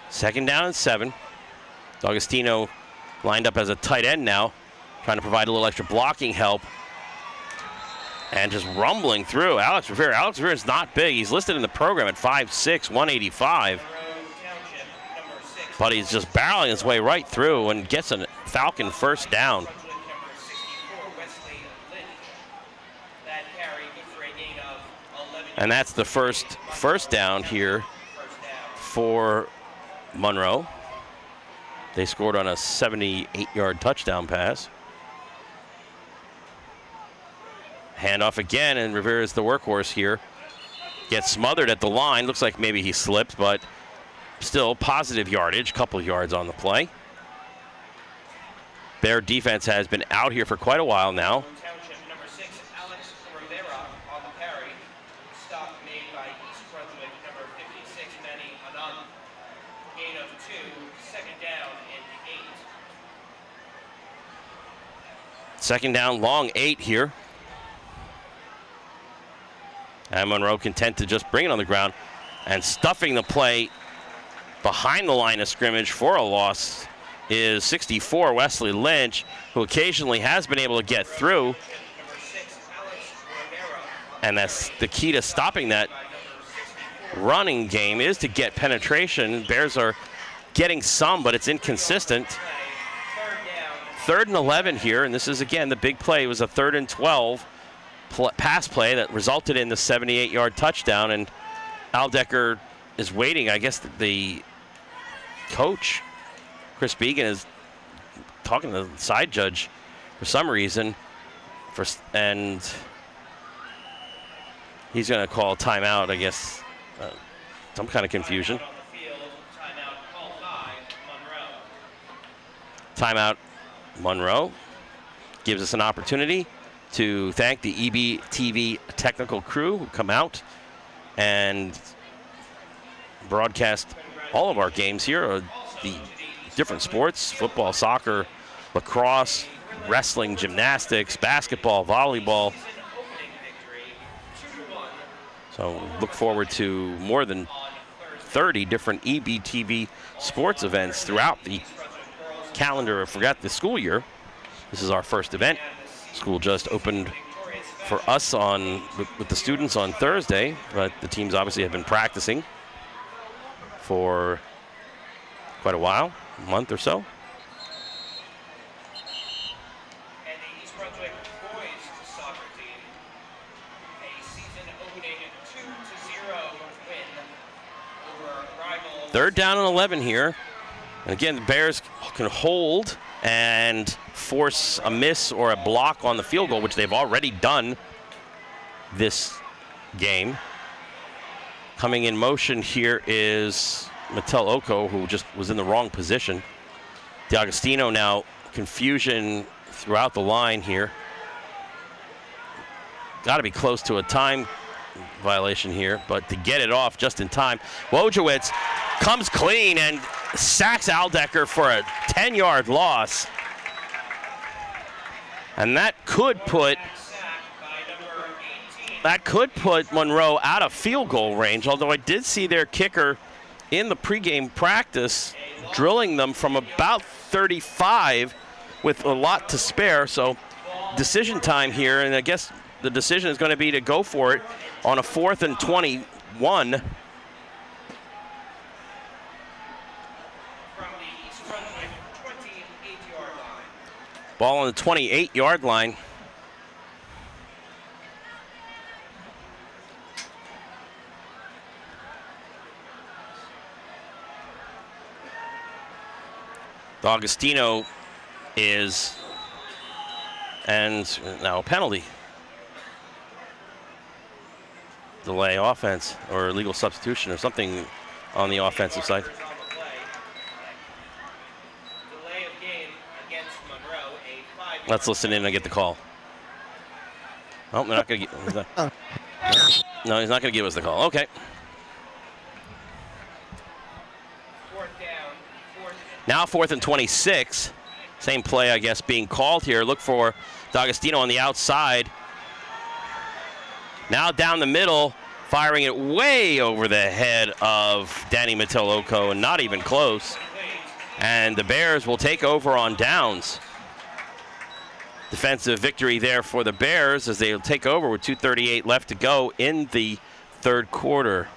Second down and 7. D'Agostino lined up as a tight end now, trying to provide a little extra blocking help. And just rumbling through Alex Rivera. Alex Rivera is not big. He's listed in the program at 5'6", 185. But he's just barreling his way right through and gets a Falcon first down. And that's the first down here for Monroe. They scored on a 78-yard touchdown pass. Handoff again, and Rivera's the workhorse here. Gets smothered at the line. Looks like maybe he slipped, but still positive yardage, couple yards on the play. Bear defense has been out here for quite a while now. Township number 6, Alex Rivera on the carry. Stop made by East Brunswick number 56, Manny Anand. Gain of 2, second down and 8. Second down, long 8 here. And Monroe content to just bring it on the ground and stuffing the play behind the line of scrimmage for a loss is 64 Wesley Lynch, who occasionally has been able to get through. And that's the key to stopping that running game, is to get penetration. Bears are getting some, but it's inconsistent. Third and 11 here, and this is again the big play. It was a 3rd and 12 pass play that resulted in the 78-yard touchdown, and Aldecker is waiting. I guess the coach, Chris Began, is talking to the side judge for some reason, and he's going to call timeout, I guess. Some kind of confusion. Timeout Monroe gives us an opportunity to thank the EBTV technical crew who come out and broadcast all of our games here, the different sports: football, soccer, lacrosse, wrestling, gymnastics, basketball, volleyball. So look forward to more than 30 different EBTV sports events throughout the calendar. I forgot the school year. This is our first event. School just opened for us with the students on Thursday, but the teams obviously have been practicing for quite a while, a month or so. And the East Brunswick boys soccer team, a season-opening 2-0 win over rival. 3rd down and 11 here. And again, the Bears can hold and force a miss or a block on the field goal, which they've already done this game. Coming in motion here is Mattel Oko, who just was in the wrong position. D'Agostino now, confusion throughout the line here. Got to be close to a time violation here, but to get it off just in time, Wojciech comes clean and sacks Aldecker for a 10-yard loss. And that could put Monroe out of field goal range, although I did see their kicker in the pregame practice drilling them from about 35 with a lot to spare, so decision time here, and I guess the decision is going to be to go for it on a 4th and 21. From the East Brunswick 28-yard line. Ball on the 28-yard line. D'Agostino is, and now a penalty. Delay offense or illegal substitution or something on the offensive side. On the play. Delay of game against Monroe, a 5-yard. Let's listen in and get the call. Oh, they're not going to get. No, he's not going to give us the call. Okay. Now 4th and 26. Same play, I guess, being called here. Look for D'Agostino on the outside. Now down the middle, firing it way over the head of Danny Meteloko, and not even close. And the Bears will take over on downs. Defensive victory there for the Bears as they'll take over with 2:38 left to go in the third quarter.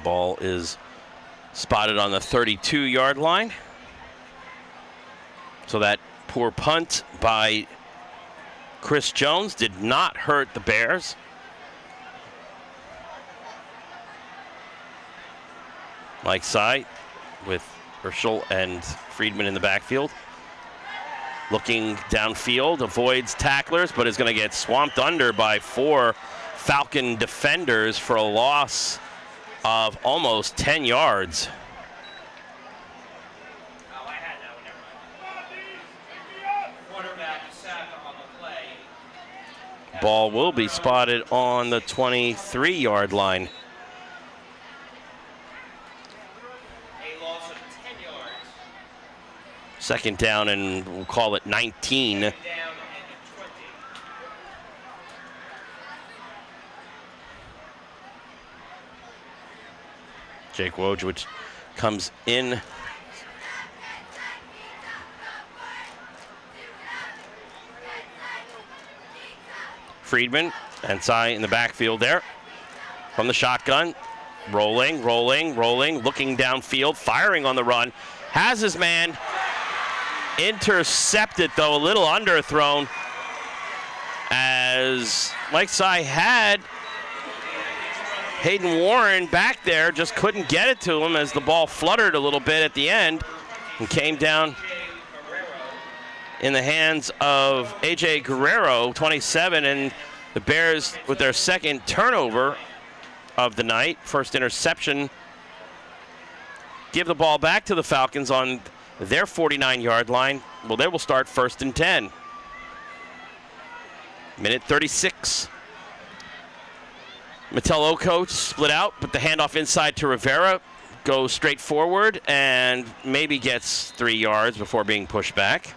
Ball is spotted on the 32-yard line. So that poor punt by Chris Jones did not hurt the Bears. Mike Sy with Herschel and Friedman in the backfield. Looking downfield, avoids tacklers, but is going to get swamped under by 4 Falcon defenders for a loss of almost 10 yards. Oh, I had that one, never mind. Quarterback sack on the play. Ball will be spotted on the 23-yard line. A loss of 10 yards. Second down, and we'll call it 19. Down and 20. Jake Wojcicki comes in. Friedman and Sy in the backfield there. From the shotgun, rolling, looking downfield, firing on the run. Has his man intercepted, though, a little underthrown, as Mike Sy had Hayden Warren back there, just couldn't get it to him as the ball fluttered a little bit at the end and came down in the hands of A.J. Guerrero, 27, and the Bears with their second turnover of the night, first interception, give the ball back to the Falcons on their 49-yard line. Well, they will start 1st and 10. Minute 36. Meteloko split out, but the handoff inside to Rivera goes straight forward and maybe gets 3 yards before being pushed back.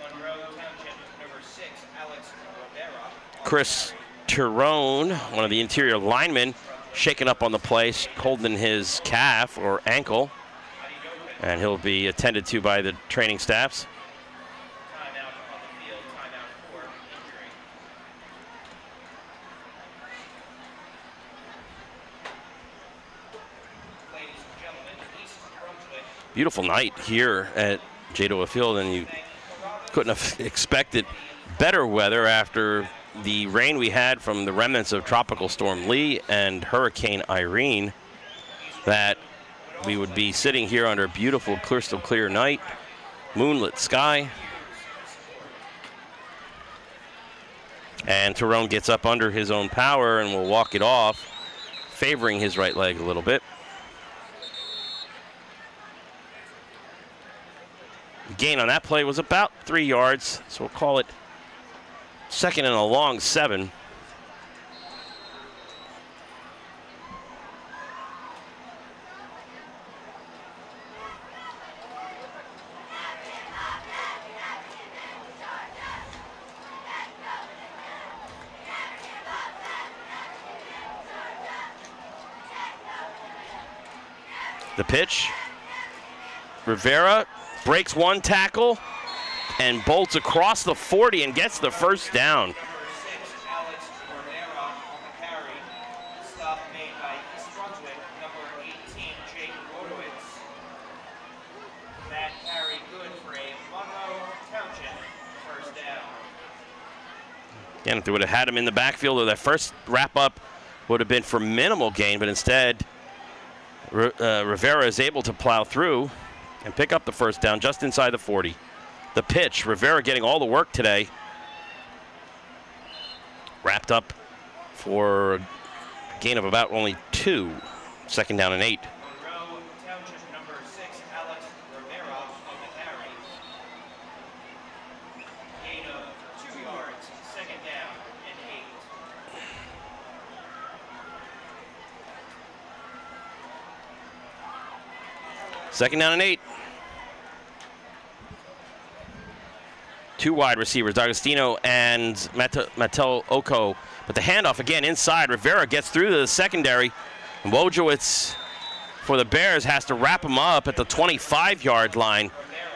Monroe Township, number 6, Alex Rivera. Chris Tyrone, one of the interior linemen, shaken up on the play, holding his calf or ankle, and he'll be attended to by the training staffs. Timeout on the field, timeout for injury. Ladies and gentlemen, East Brunswick. Beautiful night here at J. Field, and you couldn't have expected better weather after the rain we had from the remnants of Tropical Storm Lee and Hurricane Irene, that we would be sitting here under a beautiful, crystal clear night, moonlit sky. And Tyrone gets up under his own power and will walk it off, favoring his right leg a little bit. The gain on that play was about 3 yards, so we'll call it second and a long 7. The pitch. Rivera breaks one tackle and bolts across the 40 and gets the first down. Again, if they would have had him in the backfield, or that first wrap-up would have been for minimal gain, but instead, Rivera is able to plow through and pick up the first down just inside the 40. The pitch, Rivera getting all the work today. Wrapped up for a gain of about only 2. 2nd down and 8. Monroe Township number 6, Alex Rivera on the carry. Gain of 2 yards, 2nd down and 8. 2nd down and 8. 2 wide receivers, D'Agostino and Mattel Oko. But the handoff again inside. Rivera gets through to the secondary. And Wojciech for the Bears has to wrap him up at the 25-yard line.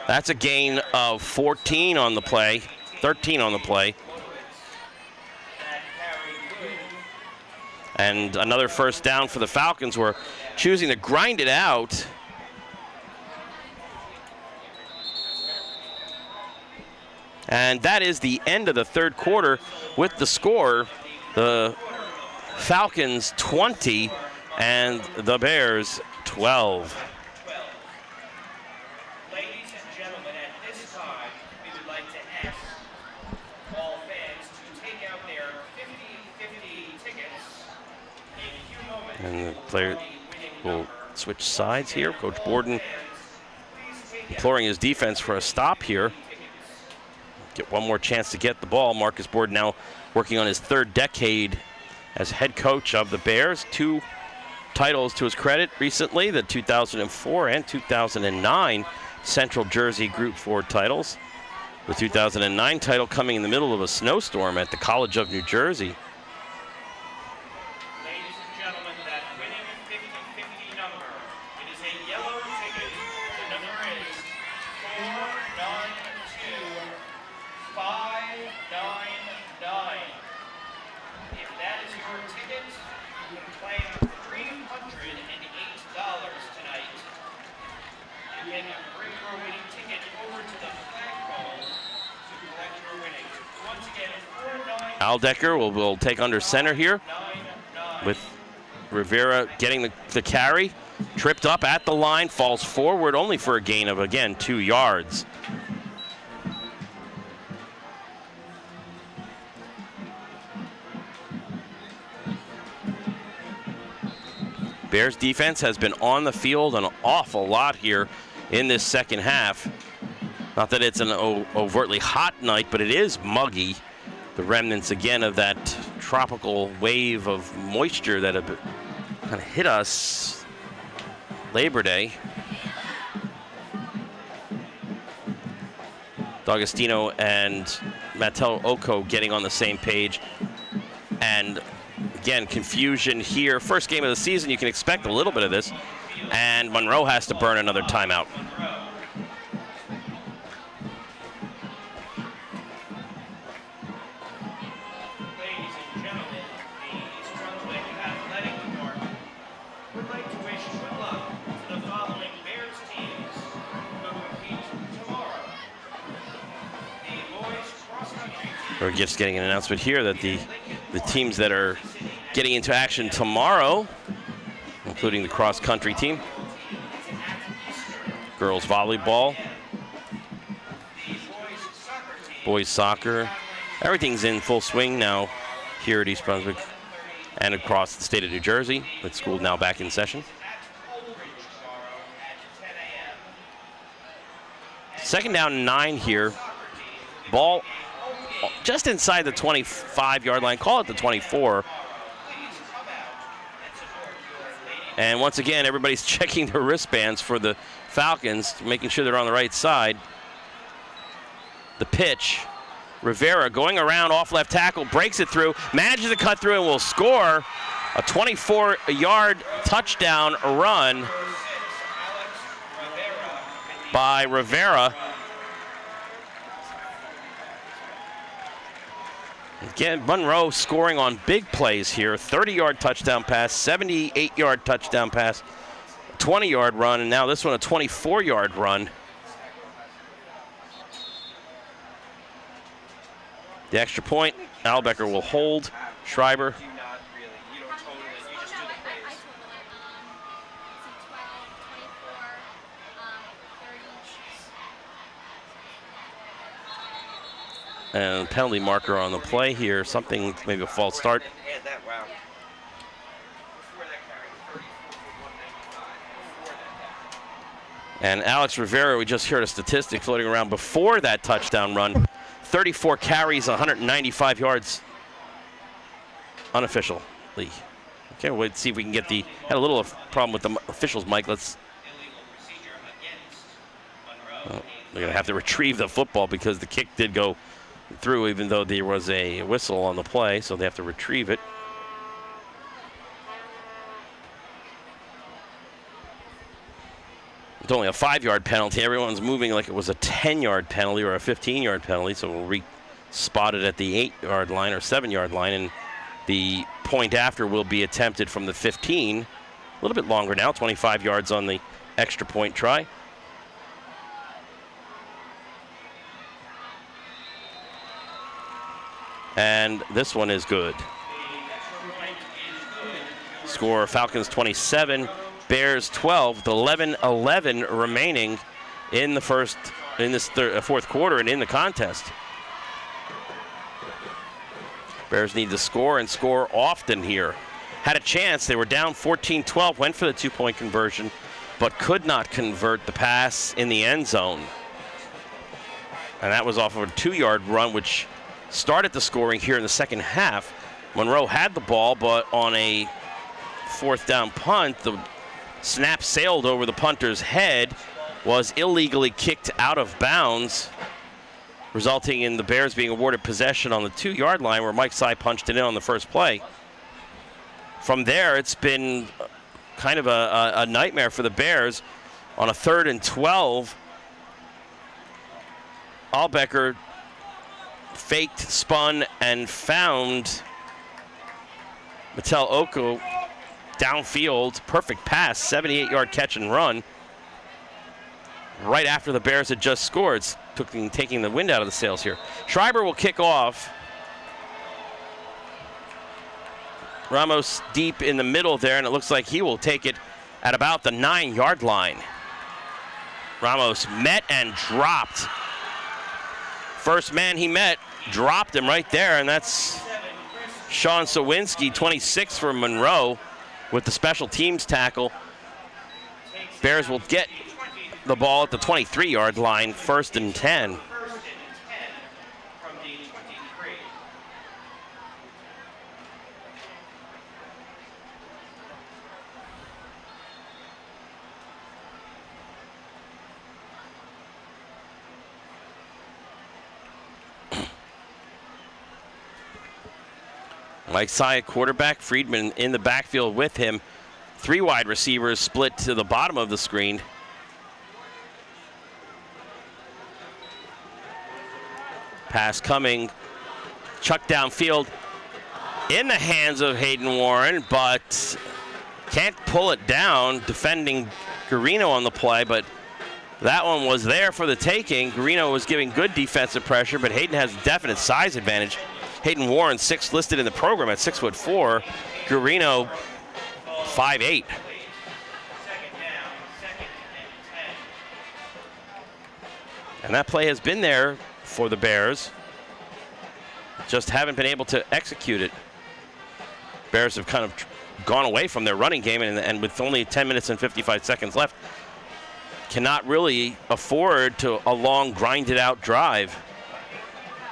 That's a gain of 14 on the play, 13 on the play. And another first down for the Falcons. Who are choosing to grind it out. And that is the end of the 3rd quarter with the score, the Falcons 20 and the Bears 12. Ladies and gentlemen, at this time, we would like to ask all fans to take out their 50-50 tickets in a few moments. And the player will switch sides here. Coach Borden imploring his defense for a stop here. Get one more chance to get the ball. Marcus Borden now working on his 3rd decade as head coach of the Bears. 2 titles to his credit recently, the 2004 and 2009 Central Jersey Group 4 titles. The 2009 title coming in the middle of a snowstorm at the College of New Jersey. Ladies and gentlemen, that winning 50-50 number, it is a yellow ticket. The number is 492. 599. If that is your ticket, you can claim $308 tonight. You can bring your winning ticket over to the flagpole to collect your winnings. Once again, 499. Aldecker will take under center here with Rivera getting the carry. Tripped up at the line, falls forward only for a gain of, again, 2 yards. Bears defense has been on the field an awful lot here in this 2nd half. Not that it's an overtly hot night, but it is muggy. The remnants again of that tropical wave of moisture that have kind of hit us Labor Day. D'Agostino and Mattel Oko getting on the same page. And again, confusion here. First game of the season, you can expect a little bit of this. And Monroe has to burn another timeout. Ladies and gentlemen, the East Brunswick Athletic Department would like to wish good luck to the following Bears teams who compete tomorrow. The boys cross-country team. We're just getting an announcement here that the teams that are getting into action tomorrow, including the cross-country team, girls volleyball, boys soccer. Everything's in full swing now here at East Brunswick and across the state of New Jersey, with school now back in session. 2nd down and 9 here. Ball just inside the 25-yard line, call it the 24. And once again, everybody's checking their wristbands for the Falcons, making sure they're on the right side. The pitch, Rivera going around off left tackle, breaks it through, manages to cut through, and will score a 24-yard touchdown run by Rivera. Again, Monroe scoring on big plays here. 30-yard touchdown pass, 78-yard touchdown pass, 20-yard run, and now this one a 24-yard run. The extra point, Albecker will hold. Schreiber. And penalty marker on the play here. Something, maybe a false start. And Alex Rivera, we just heard a statistic floating around before that touchdown run. 34 carries, 195 yards unofficially. Okay, wait to see if we can get the, had a little problem with the officials, Mike. Let's, they're going to have to retrieve the football because the kick did go through, even though there was a whistle on the play, so they have to retrieve it. It's only a 5-yard penalty. Everyone's moving like it was a 10-yard penalty or a 15-yard penalty, so we'll re-spot it at the 8-yard line or 7-yard line, and the point after will be attempted from the 15. A little bit longer now, 25 yards on the extra point try. And this one is good. Score Falcons 27, Bears 12, with 11-11 remaining in the fourth quarter and in the contest. Bears need to score and score often here. Had a chance, they were down 14-12, went for the 2-point conversion, but could not convert the pass in the end zone. And that was off of a 2-yard run, which started the scoring here in the second half. Monroe had the ball, but on a fourth down punt, the snap sailed over the punter's head, was illegally kicked out of bounds, resulting in the Bears being awarded possession on the 2-yard line where Mike Sy punched it in on the first play. From there, it's been kind of a nightmare for the Bears. On a 3rd and 12, Albecker faked, spun, and found Mattel Oko downfield. Perfect pass, 78-yard catch and run. Right after the Bears had just scored, taking the wind out of the sails here. Schreiber will kick off. Ramos deep in the middle there, and it looks like he will take it at about the 9-yard line. Ramos met and dropped. First man he met, dropped him right there, and that's Sean Sawinski, 26 for Monroe, with the special teams tackle. Bears will get the ball at the 23-yard line, 1st and 10. Mike Sy, quarterback, Friedman in the backfield with him. 3 wide receivers split to the bottom of the screen. Pass coming, chuck downfield in the hands of Hayden Warren, but can't pull it down, defending Garino on the play, but that one was there for the taking. Garino was giving good defensive pressure, but Hayden has a definite size advantage. Hayden Warren, 6 listed in the program at 6'4". Garino, 5'8". And that play has been there for the Bears. Just haven't been able to execute it. Bears have kind of gone away from their running game, and with only 10 minutes and 55 seconds left, cannot really afford to a long, grinded-out drive.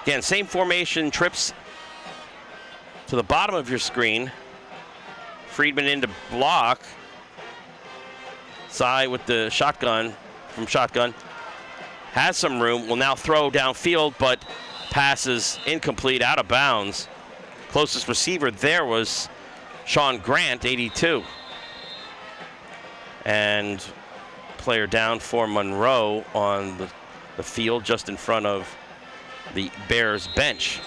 Again, same formation, trips to the bottom of your screen. Friedman into block. Sy with the shotgun, from shotgun. Has some room, will now throw downfield, but passes incomplete, out of bounds. Closest receiver there was Sean Grant, 82. And player down for Monroe on the field just in front of the Bears bench.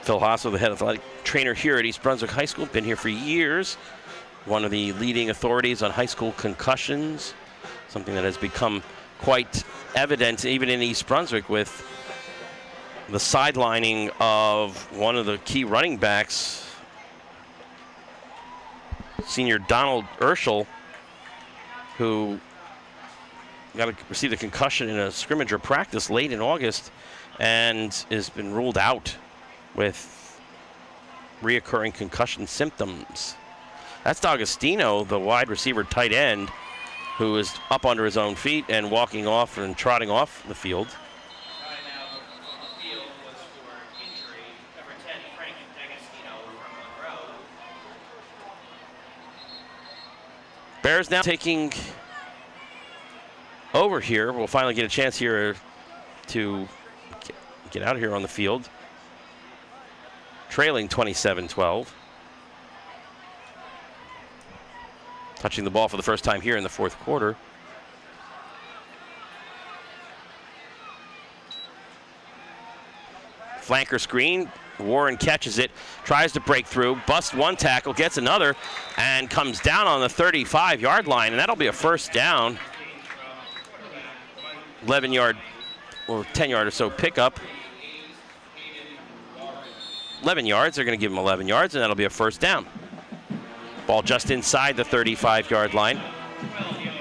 Phil Hasso, the head athletic trainer here at East Brunswick High School, been here for years. One of the leading authorities on high school concussions, something that has become quite evident even in East Brunswick with the sidelining of one of the key running backs, senior Donald Urschel, who received a concussion in a scrimmage or practice late in August and has been ruled out with reoccurring concussion symptoms. That's D'Agostino, the wide receiver tight end, who is up under his own feet and walking off and trotting off the field. Timeout on the field was for injury. Number 10, Frank D'Agostino from Monroe. Bears now taking over here. We'll finally get a chance here to get out of here on the field. Trailing 27-12. Touching the ball for the first time here in the fourth quarter. Flanker screen. Warren catches it, tries to break through, busts one tackle, gets another, and comes down on the 35-yard line, and that'll be a first down. 11-yard or 10-yard or so pickup. 11 yards, they're going to give him 11 yards, and that'll be a first down. Ball just inside the 35-yard line. 12 yards.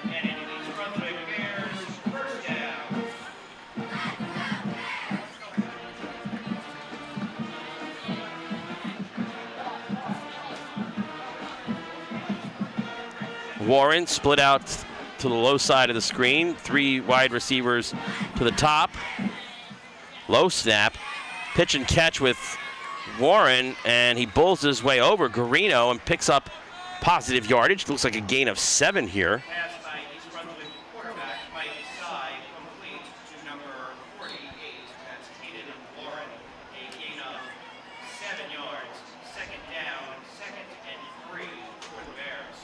And it is Brunswick Bears first down. Warren split out to the low side of the screen. Three wide receivers to the top. Low snap. Pitch and catch with Warren, and he bulls his way over Garino and picks up positive yardage. Looks like a gain of 7 here. Pass by East Brunswick quarterback Mike Sy, complete to number 48. That's Kaden Lauren. A gain of 7 yards. Second down, second and 3 for the Bears.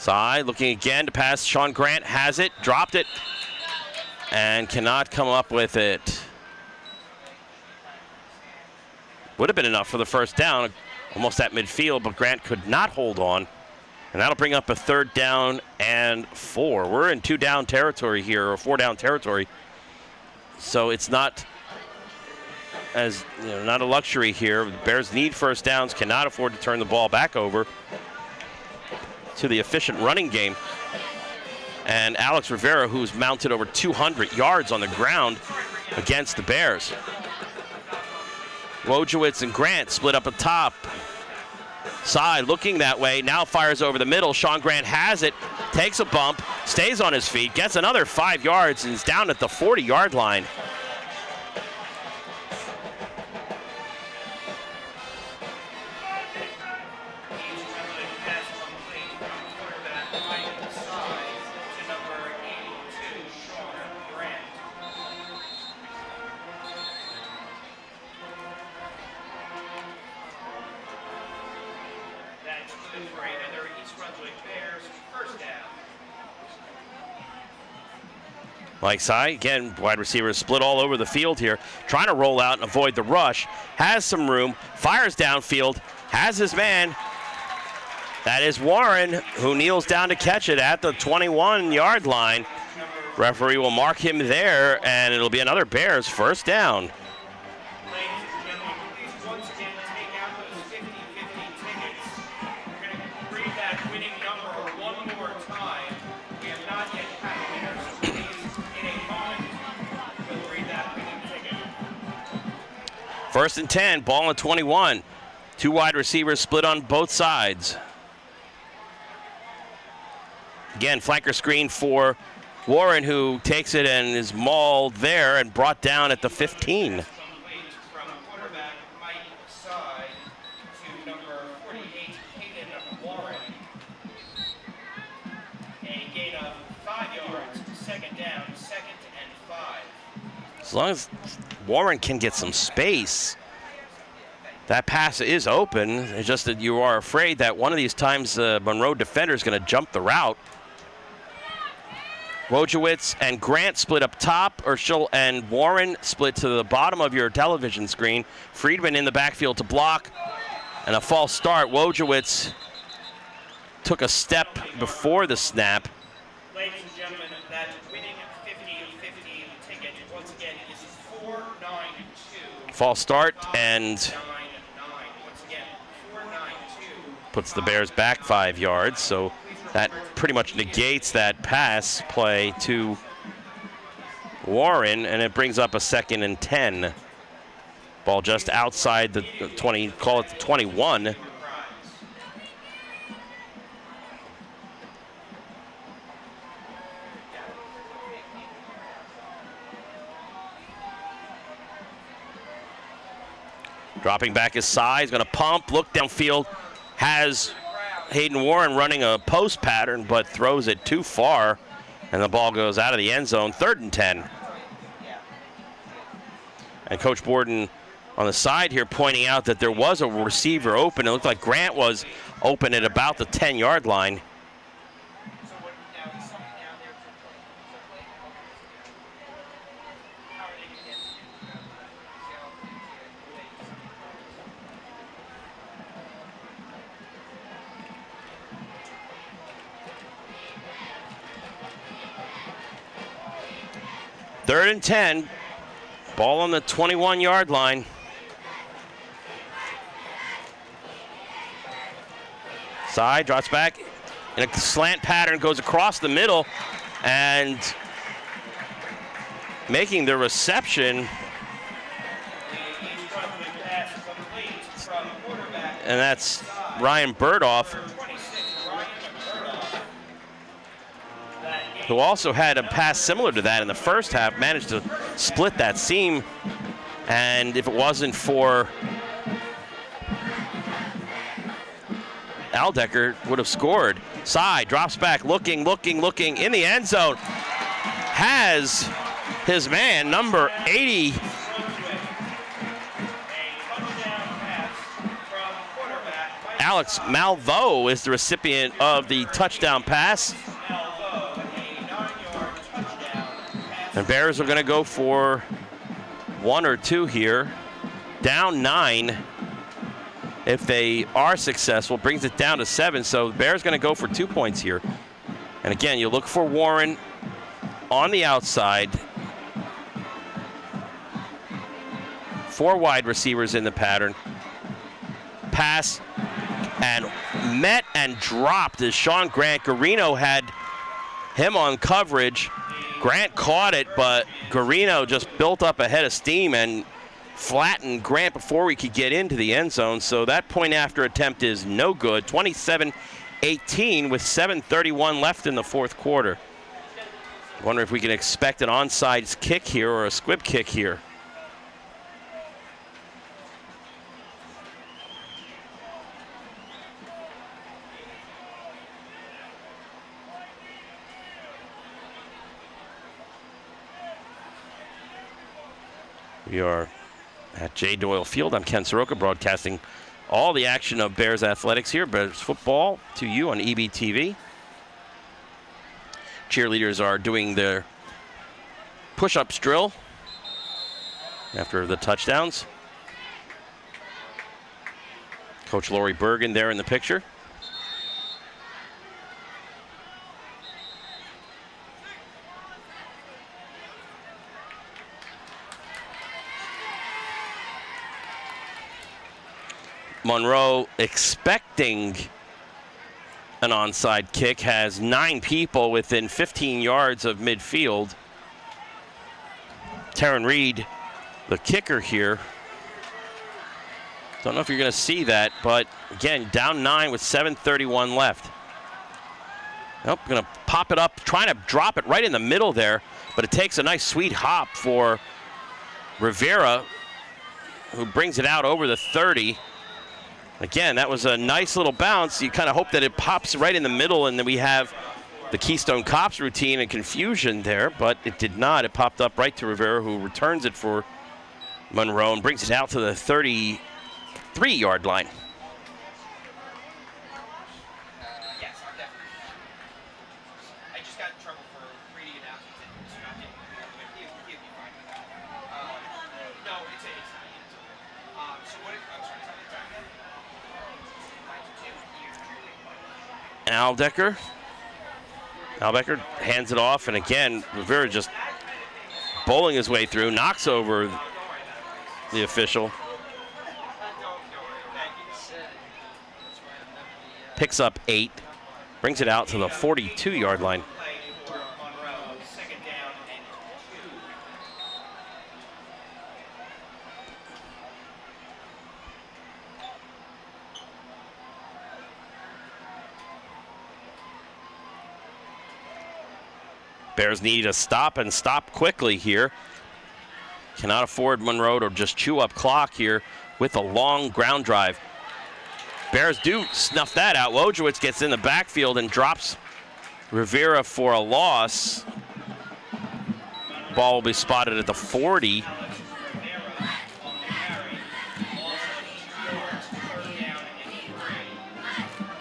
Sy looking again to pass. Sean Grant has it, dropped it, and cannot come up with it. Would have been enough for the first down, almost at midfield, but Grant could not hold on. And that'll bring up a 3rd down and 4. We're in 2-down territory here, or 4-down territory. So it's not as, not a luxury here. The Bears need first downs, cannot afford to turn the ball back over to the efficient running game. And Alex Rivera, who's mounted over 200 yards on the ground against the Bears. Wojciech and Grant split up at top. Sy looking that way, now fires over the middle. Sean Grant has it, takes a bump, stays on his feet, gets another 5 yards, and is down at the 40-yard line. Mike Sy, again, wide receivers split all over the field here, trying to roll out and avoid the rush. Has some room, fires downfield, has his man. That is Warren, who kneels down to catch it at the 21-yard line. Referee will mark him there, and it'll be another Bears first down. First and 10, ball at 21. 2 wide receivers split on both sides. Again, flanker screen for Warren, who takes it and is mauled there and brought down at the 15. From quarterback Mike side to number 48, Hayden Warren. A gain of 5 yards, second down, 2nd and 5. As long as Warren can get some space, that pass is open. It's just that you are afraid that one of these times the Monroe defender is going to jump the route. Wojciech and Grant split up top, and Warren split to the bottom of your television screen. Friedman in the backfield to block, and a false start. Wojciech took a step before the snap. Ladies and gentlemen, that winning 50-50 ticket once again is 492. False start, and 9-9. Once again, 492. puts the Bears back 5 yards, so that pretty much negates that pass play to Warren, and it brings up a 2nd and 10. Ball just outside the 20, call it the 21. Dropping back his side, he's going to pump, look downfield, has Hayden Warren running a post pattern, but throws it too far, and the ball goes out of the end zone, 3rd and 10. And Coach Borden on the side here pointing out that there was a receiver open. It looked like Grant was open at about the 10-yard line. Third and 10, ball on the 21-yard line. Side, drops back, in a slant pattern, goes across the middle, and making the reception. And that's Ryan Burdoff, who also had a pass similar to that in the first half, managed to split that seam. And if it wasn't for Aldecker, would have scored. Side, drops back, looking in the end zone. Has his man, number 80. Alex Malvo is the recipient of the touchdown pass. And Bears are going to go for 1 or 2 here. Down 9. If they are successful, brings it down to 7. So the Bears going to go for 2 points here. And again, you look for Warren on the outside. 4 wide receivers in the pattern. Pass and met and dropped as Sean Grant. Garino had him on coverage. Grant caught it, but Garino just built up a head of steam and flattened Grant before we could get into the end zone. So that point after attempt is no good. 27-18 with 7:31 left in the fourth quarter. Wonder if we can expect an onside kick here or a squib kick here. We are at J. Doyle Field. I'm Ken Saroka, broadcasting all the action of Bears athletics here, Bears football, to you on EBTV. Cheerleaders are doing their push-ups drill after the touchdowns. Coach Lori Bergen there in the picture. Monroe, expecting an onside kick, has 9 people within 15 yards of midfield. Taryn Reed, the kicker here. Don't know if you're going to see that, but again, down 9 with 7:31 left. Nope, going to pop it up, trying to drop it right in the middle there, but it takes a nice sweet hop for Rivera. who brings it out over the 30. Again, that was a nice little bounce. You kind of hope that it pops right in the middle, and then we have the Keystone Cops routine and confusion there, but it did not. It popped up right to Rivera, who returns it for Monroe and brings it out to the 33-yard line. Aldecker hands it off, and again, Rivera just bowling his way through, knocks over the official. Picks up 8, brings it out to the 42-yard line. Bears need to stop and stop quickly here. Cannot afford Monroe to just chew up clock here with a long ground drive. Bears do snuff that out. Wojciech gets in the backfield and drops Rivera for a loss. Ball will be spotted at the 40.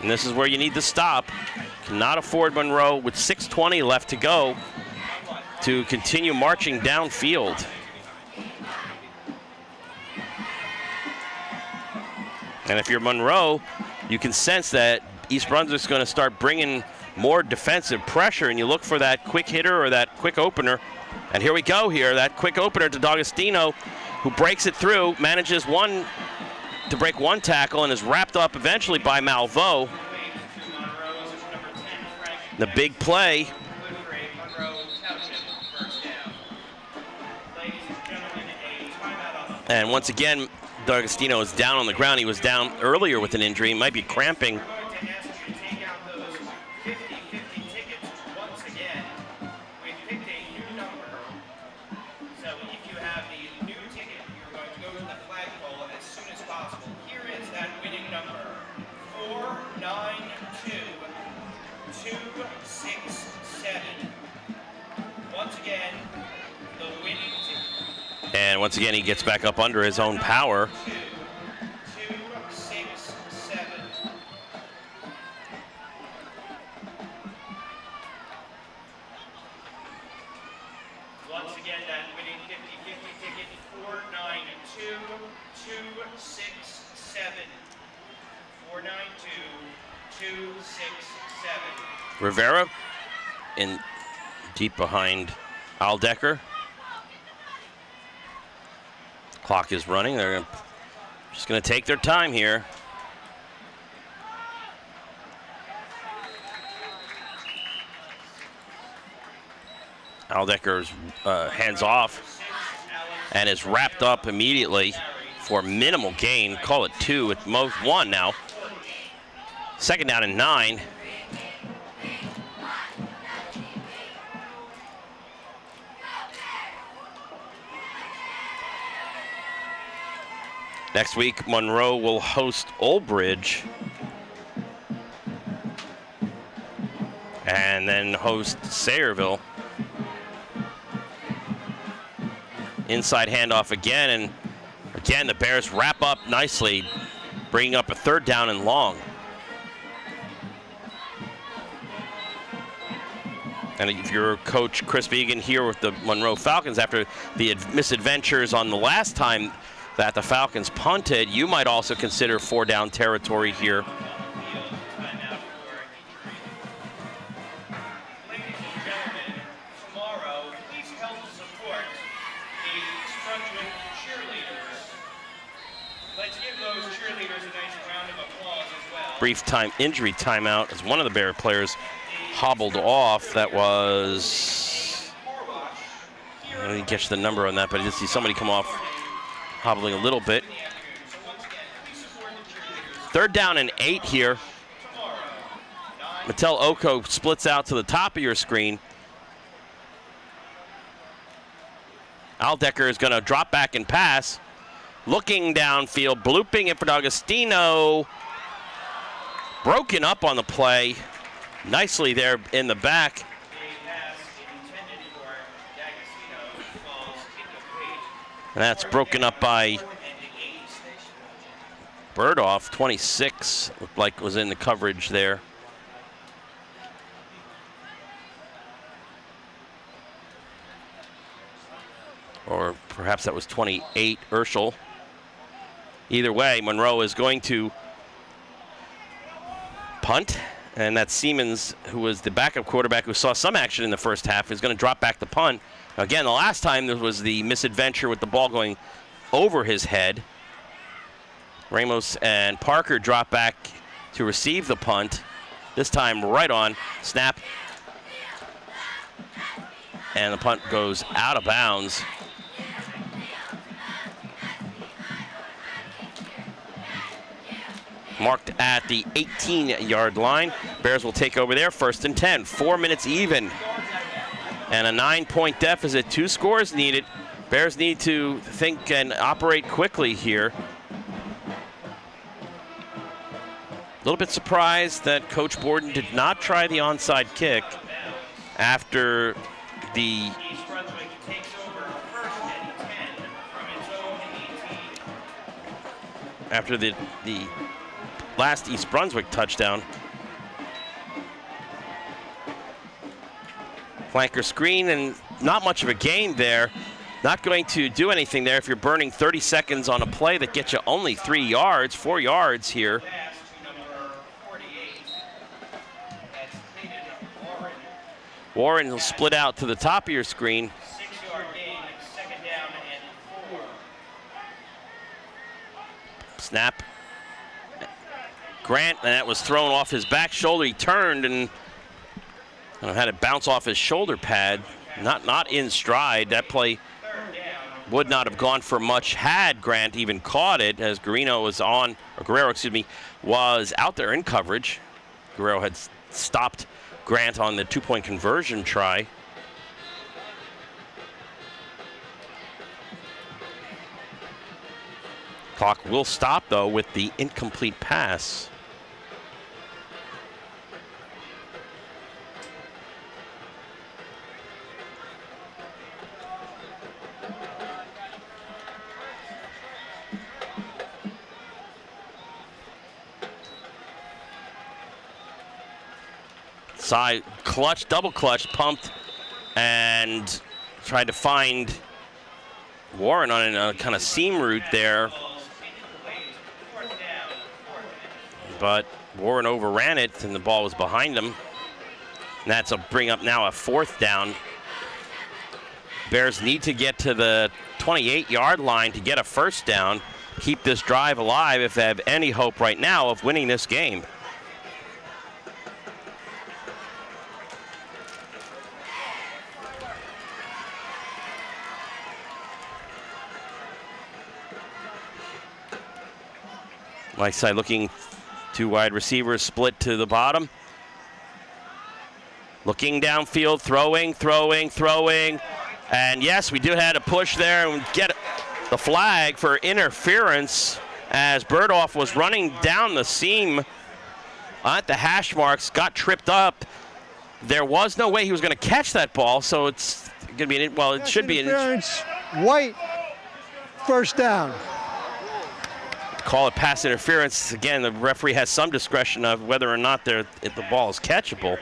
And this is where you need to stop. Cannot afford Monroe with 6:20 left to go to continue marching downfield. And if you're Monroe, you can sense that East Brunswick's going to start bringing more defensive pressure, and you look for that quick hitter or that quick opener. And here we go here, that quick opener to D'Agostino, who breaks it through, manages to break one tackle, and is wrapped up eventually by Malveaux. The big play. And once again, D'Agostino is down on the ground. He was down earlier with an injury. He might be cramping. And once again, he gets back up under his own power. Once again, that winning 50-50 ticket, 492-267. 492-267. Rivera in deep behind Aldecker. Clock is running. They're just going to take their time here. Aldecker's hands off and is wrapped up immediately for minimal gain. Call it 2 at most 1 now. Second down and 9. Next week, Monroe will host Old Bridge and then host Sayreville. Inside handoff again, and again the Bears wrap up nicely, bringing up a 3rd down and long. And if you're Coach Chris Vegan here with the Monroe Falcons after the misadventures on the last time that the Falcons punted, you might also consider 4-down territory here. Ladies and gentlemen, tomorrow, please help support the East Brunswick cheerleaders. Let's give those cheerleaders a nice round of applause as well. Brief injury timeout as one of the Bear players hobbled off. That was, I didn't catch the number on that, but I did see somebody come off hobbling a little bit. 3rd down and 8 here. Mattel Oko splits out to the top of your screen. Aldecker is going to drop back and pass. looking downfield, blooping it for D'Agostino. Broken up on the play. Nicely there in the back. And that's broken up by Burdoff, 26, looked like was in the coverage there. Or perhaps that was 28, Urschel. Either way, Monroe is going to punt, and that's Siemens, who was the backup quarterback who saw some action in the first half, is going to drop back the punt. Again, the last time there was the misadventure with the ball going over his head. Ramos and Parker drop back to receive the punt. This time right on, snap, and the punt goes out of bounds. Marked at the 18-yard line. Bears will take over there, 1st and 10. 4 minutes even. And a 9-point deficit. 2 scores needed. Bears need to think and operate quickly here. A little bit surprised that Coach Borden did not try the onside kick after the last East Brunswick touchdown. Flanker screen, and not much of a gain there. Not going to do anything there if you're burning 30 seconds on a play that gets you only 3 yards, 4 yards here. Warren will split out to the top of your screen. 6-yard gain, 2nd down and 4. Snap. Grant, and that was thrown off his back shoulder. He turned and had it bounce off his shoulder pad. Not in stride. That play would not have gone for much had Grant even caught it, as Guerrero was out there in coverage. Guerrero had stopped Grant on the 2-point conversion try. Clock will stop, though, with the incomplete pass. Side clutch, double clutch, pumped, and tried to find Warren on a kind of seam route there. But Warren overran it, and the ball was behind him. And that's a bring up now a 4th down. Bears need to get to the 28-yard line to get a 1st down, keep this drive alive if they have any hope right now of winning this game. Right side looking, 2 wide receivers split to the bottom. Looking downfield, throwing. And yes, we had a push there and get the flag for interference as Burdoff was running down the seam at the hash marks, got tripped up. There was no way he was going to catch that ball, so it's going to be, it should be an White, 1st down. Call it pass interference. Again, the referee has some discretion of whether or not if the ball is catchable.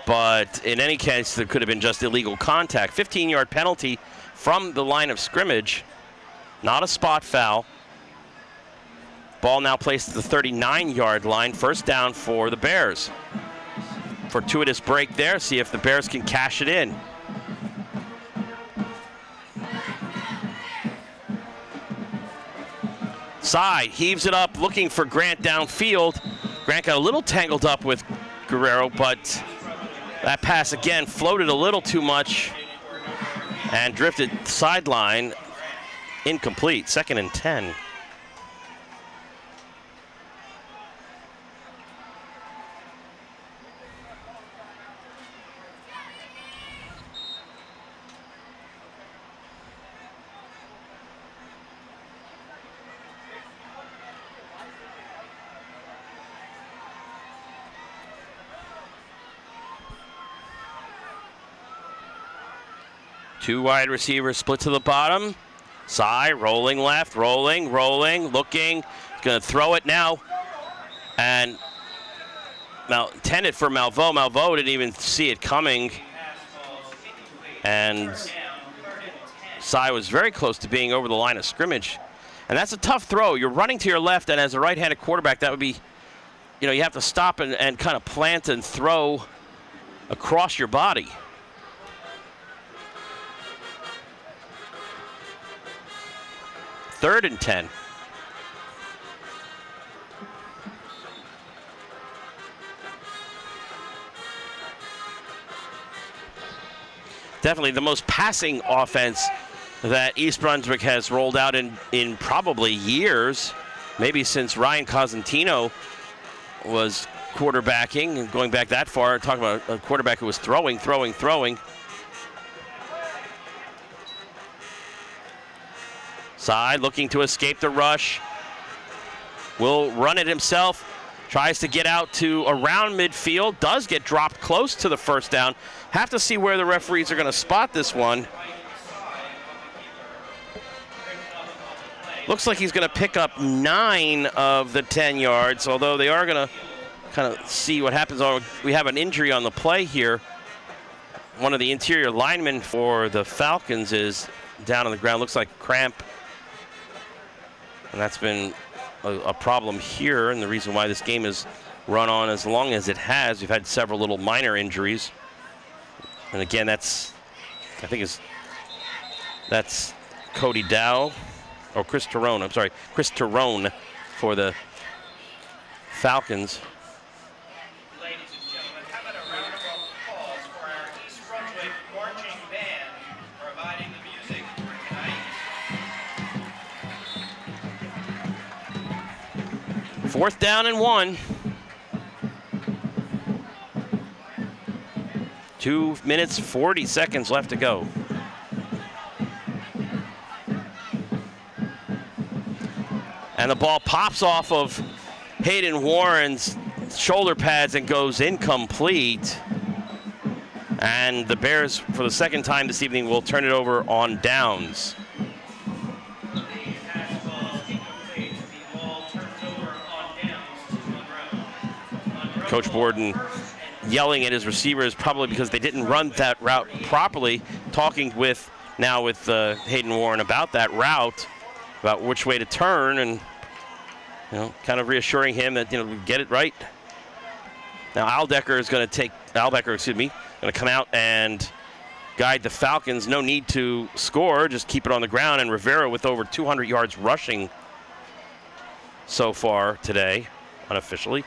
But in any case, there could have been just illegal contact. 15-yard penalty from the line of scrimmage. Not a spot foul. Ball now placed at the 39-yard line. 1st down for the Bears. Fortuitous break there. See if the Bears can cash it in. Side, heaves it up, looking for Grant downfield. Grant got a little tangled up with Guerrero, but that pass again floated a little too much and drifted sideline. Incomplete, 2nd and 10. Two wide receivers split to the bottom. Cy rolling left, rolling, looking. Going to throw it now. And intended for Malveaux. Malveaux didn't even see it coming. And Cy was very close to being over the line of scrimmage. And that's a tough throw. You're running to your left, and as a right-handed quarterback, that would be, you have to stop and kind of plant and throw across your body. Third and 10. Definitely the most passing offense that East Brunswick has rolled out in probably years, maybe since Ryan Cosentino was quarterbacking, and going back that far, talking about a quarterback who was throwing. Side looking to escape the rush. Will run it himself. Tries to get out to around midfield. Does get dropped close to the first down. Have to see where the referees are going to spot this one. Looks like he's going to pick up 9 of the 10 yards, although they are going to kind of see what happens. We have an injury on the play here. One of the interior linemen for the Falcons is down on the ground. Looks like cramp. And that's been a problem here, and the reason why this game has run on as long as it has. We've had several little minor injuries. And again, that's Cody Dow, or Chris Terone. I'm sorry, Chris Terone for the Falcons. Ladies and gentlemen, how about a round of applause for our East Brunswick marching band providing the music for tonight. 4th down and 1. 2 minutes, 40 seconds left to go. And the ball pops off of Hayden Warren's shoulder pads and goes incomplete. And the Bears, for the second time this evening, will turn it over on downs. Coach Borden yelling at his receivers, probably because they didn't run that route properly, talking with Hayden Warren about that route, about which way to turn, and kind of reassuring him that get it right. Now Albecker is going to come out and guide the Falcons. No need to score, just keep it on the ground. And Rivera with over 200 yards rushing so far today, unofficially.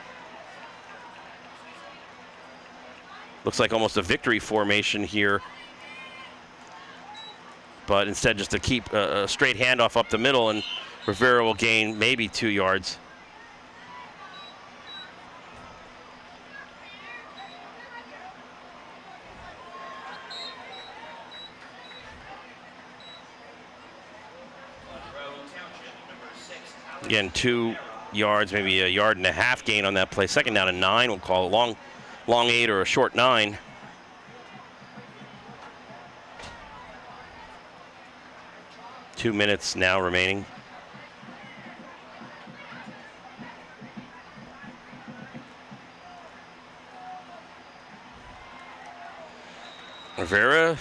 Looks like almost a victory formation here. But instead just to keep a straight handoff up the middle, and Rivera will gain maybe 2 yards. Again, 2 yards, maybe a yard and a half gain on that play. 2nd down and 9, we'll call it long 8 or a short 9. Two minutes now remaining. Rivera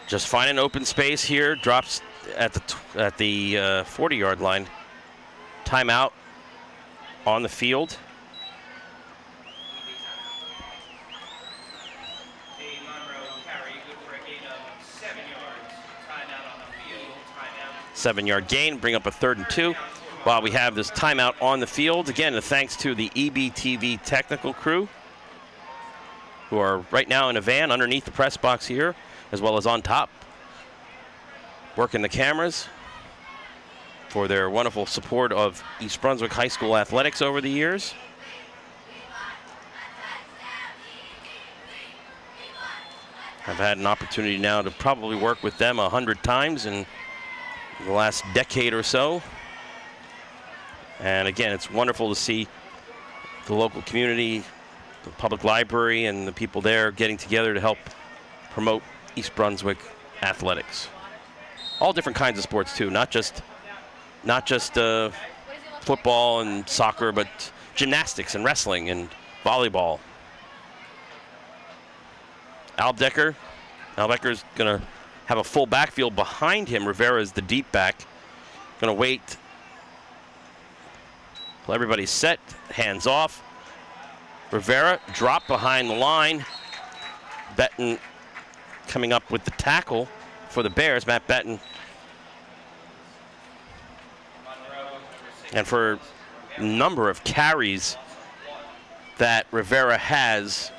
just finding open space here, drops at the 40-yard line. Timeout on the field. Monroe carry good for a gain of 7 yards. Timeout on the field. Timeout. 7-yard gain, bring up a 3rd and 2. While we have this timeout on the field, again, thanks to the EBTV technical crew, who are right now in a van underneath the press box here, as well as on top, working the cameras, for their wonderful support of East Brunswick High School athletics over the years. I've had an opportunity now to probably work with them 100 times in the last decade or so. And again, it's wonderful to see the local community, the public library, and the people there getting together to help promote East Brunswick athletics. All different kinds of sports too, not just football and soccer, but gymnastics and wrestling and volleyball. Albecker's going to have a full backfield behind him. Rivera's the deep back. Going to wait till everybody's set, hands off. Rivera dropped behind the line. Benton coming up with the tackle for the Bears, Matt Benton. And for a number of carries that Rivera has,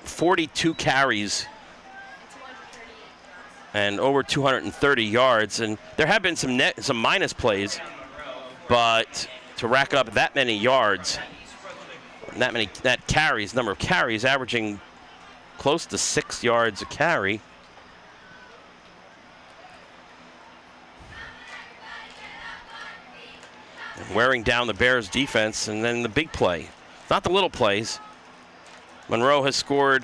42 carries and over 230 yards. And there have been some minus plays, but to rack up that many yards, number of carries, averaging close to 6 yards a carry. Wearing down the Bears defense, and then the big play. Not the little plays. Monroe has scored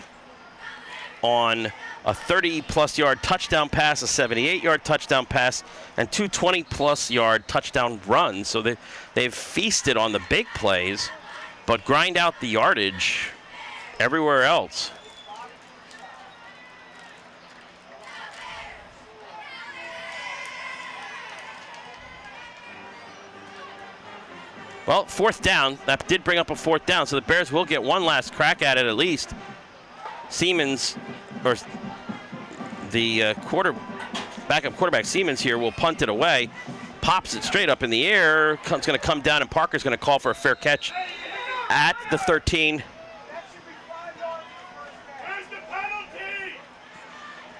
on a 30-plus yard touchdown pass, a 78-yard touchdown pass, and two 20-plus yard touchdown runs. So they've feasted on the big plays, but grind out the yardage everywhere else. Well, fourth down. That did bring up a fourth down, so the Bears will get one last crack at it at least. Siemens, or the backup quarterback Siemens here, will punt it away. Pops it straight up in the air. It's going to come down, and Parker's going to call for a fair catch at the 13.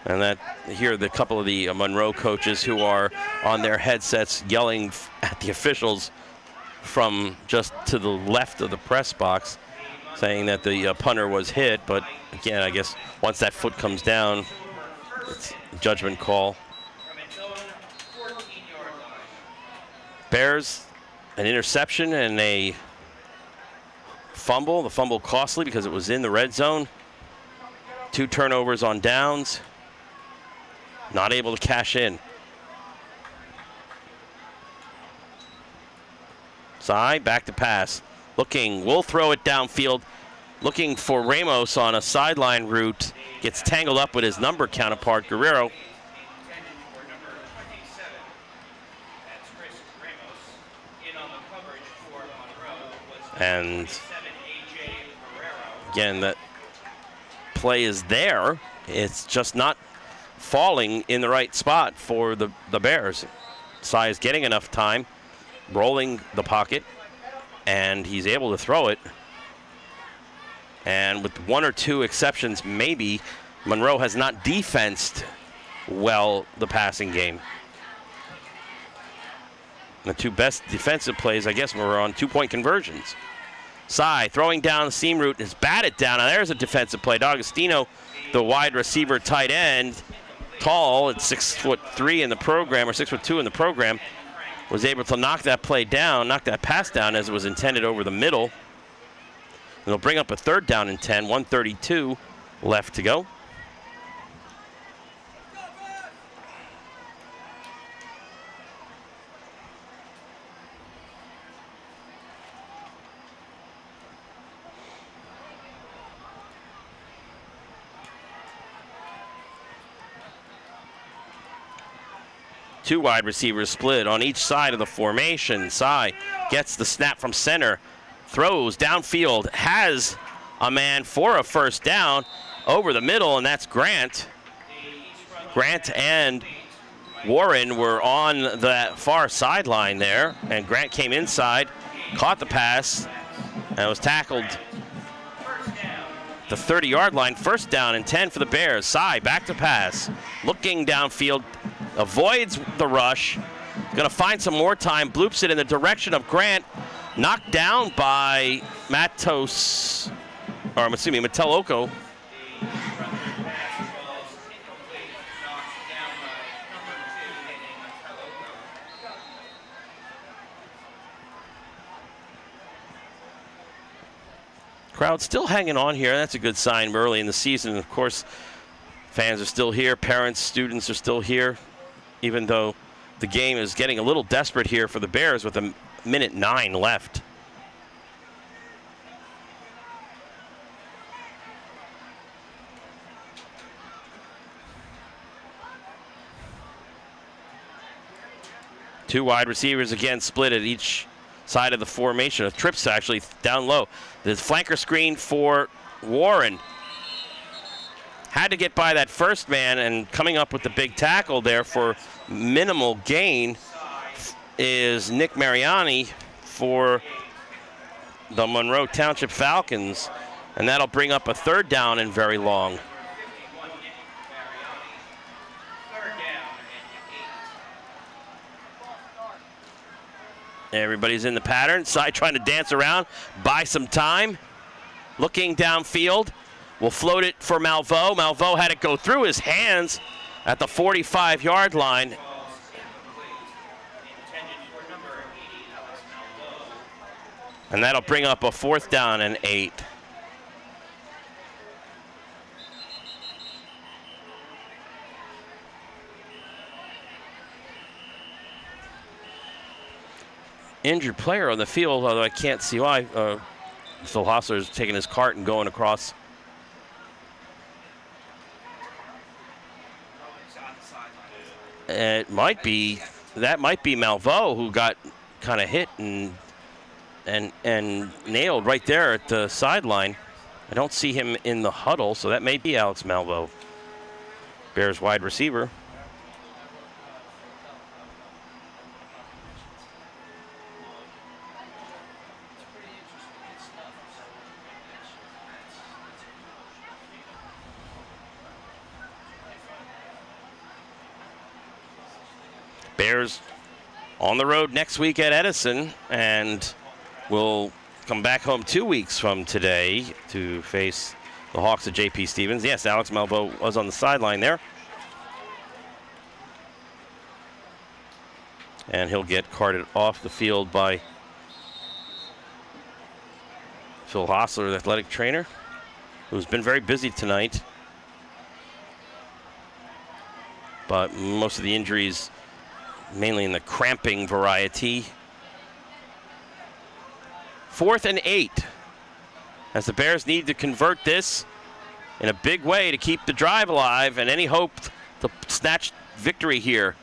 And that here are the couple of the Monroe coaches who are on their headsets yelling at the officials from just to the left of the press box, saying that the punter was hit. But again, I guess once that foot comes down, it's a judgment call. Bears, an interception and a fumble. The fumble costly because it was in the red zone. 2 turnovers on downs. Not able to cash in. Side, back to pass. Will throw it downfield. Looking for Ramos on a sideline route. Gets tangled up with his number counterpart, Guerrero. And again, that play is there. It's just not falling in the right spot for the Bears. Sy is getting enough time, rolling the pocket, and he's able to throw it. And with 1 or 2 exceptions, maybe, Monroe has not defensed well the passing game. The 2 best defensive plays, I guess, were on 2-point conversions. Sy throwing down the seam route, has batted down. Now there's a defensive play. D'Agostino, the wide receiver tight end, tall at 6'3" in the program, or 6'2" in the program, was able to knock that pass down as it was intended over the middle. It'll bring up a 3rd down and 10, 1:32 left to go. Two wide receivers split on each side of the formation. Sy gets the snap from center, throws downfield, has a man for a 1st down over the middle, and that's Grant. Grant and Warren were on the far sideline there, and Grant came inside, caught the pass, and was tackled the 30-yard line. 1st down and 10 for the Bears. Sy back to pass, looking downfield, avoids the rush, going to find some more time, bloops it in the direction of Grant, knocked down by Meteloko. Crowd still hanging on here. That's a good sign early in the season. Of course, Fans are still here. Parents, students are still here, even though the game is getting a little desperate here for the Bears with a minute 9 left. Two wide receivers again split at each side of the formation. A trips actually down low. The flanker screen for Warren. Had to get by that first man, and coming up with the big tackle there for minimal gain is Nick Mariani for the Monroe Township Falcons, and that'll bring up a 3rd down and very long. Everybody's in the pattern. Side trying to dance around, buy some time. Looking downfield. Will float it for Malveaux. Malveaux had it go through his hands at the 45-yard line. And that'll bring up a 4th down and 8. Injured player on the field, although I can't see why. Phil Hossler's taking his cart and going across. That might be Malveaux, who got kind of hit and nailed right there at the sideline. I don't see him in the huddle, so that may be Alex Malveaux, Bears wide receiver. Bears on the road next week at Edison, and will come back home 2 weeks from today to face the Hawks of J.P. Stevens. Yes, Alex Malveaux was on the sideline there. And he'll get carted off the field by Phil Hossler, the athletic trainer, who's been very busy tonight. But most of the injuries mainly in the cramping variety. 4th and 8, as the Bears need to convert this in a big way to keep the drive alive and any hope to snatch victory here.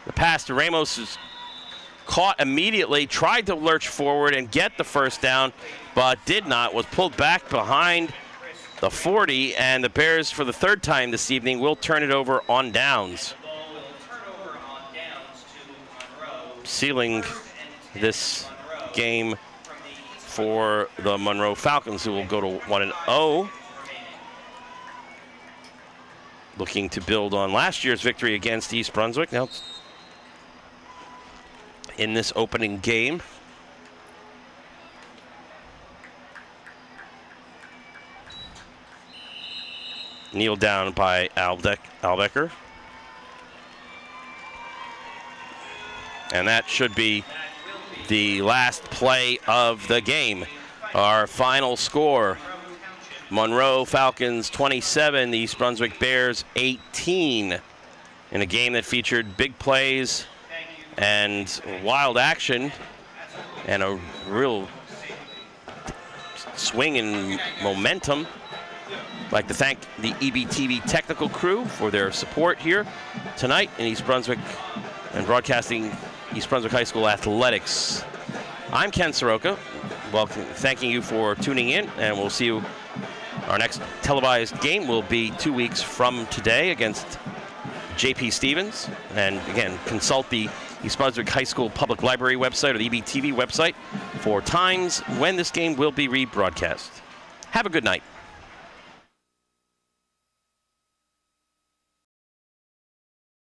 The pass to Ramos is caught immediately, tried to lurch forward and get the 1st down, but did not, was pulled back behind the 40, and the Bears, for the 3rd time this evening, will turn it over on downs. Sealing this game for the Monroe Falcons, who will go to 1-0. Looking to build on last year's victory against East Brunswick. Now, in this opening game, kneeled down by Albecker. And that should be the last play of the game. Our final score, Monroe Falcons 27, the East Brunswick Bears 18. In a game that featured big plays and wild action and a real swing in momentum. I'd like to thank the EBTV technical crew for their support here tonight in East Brunswick and broadcasting East Brunswick High School athletics. I'm Ken Saroka. Welcome, thanking you for tuning in, and we'll see you. Our next televised game will be 2 weeks from today against J.P. Stevens. And again, consult the East Brunswick High School Public Library website or the EBTV website for times when this game will be rebroadcast. Have a good night.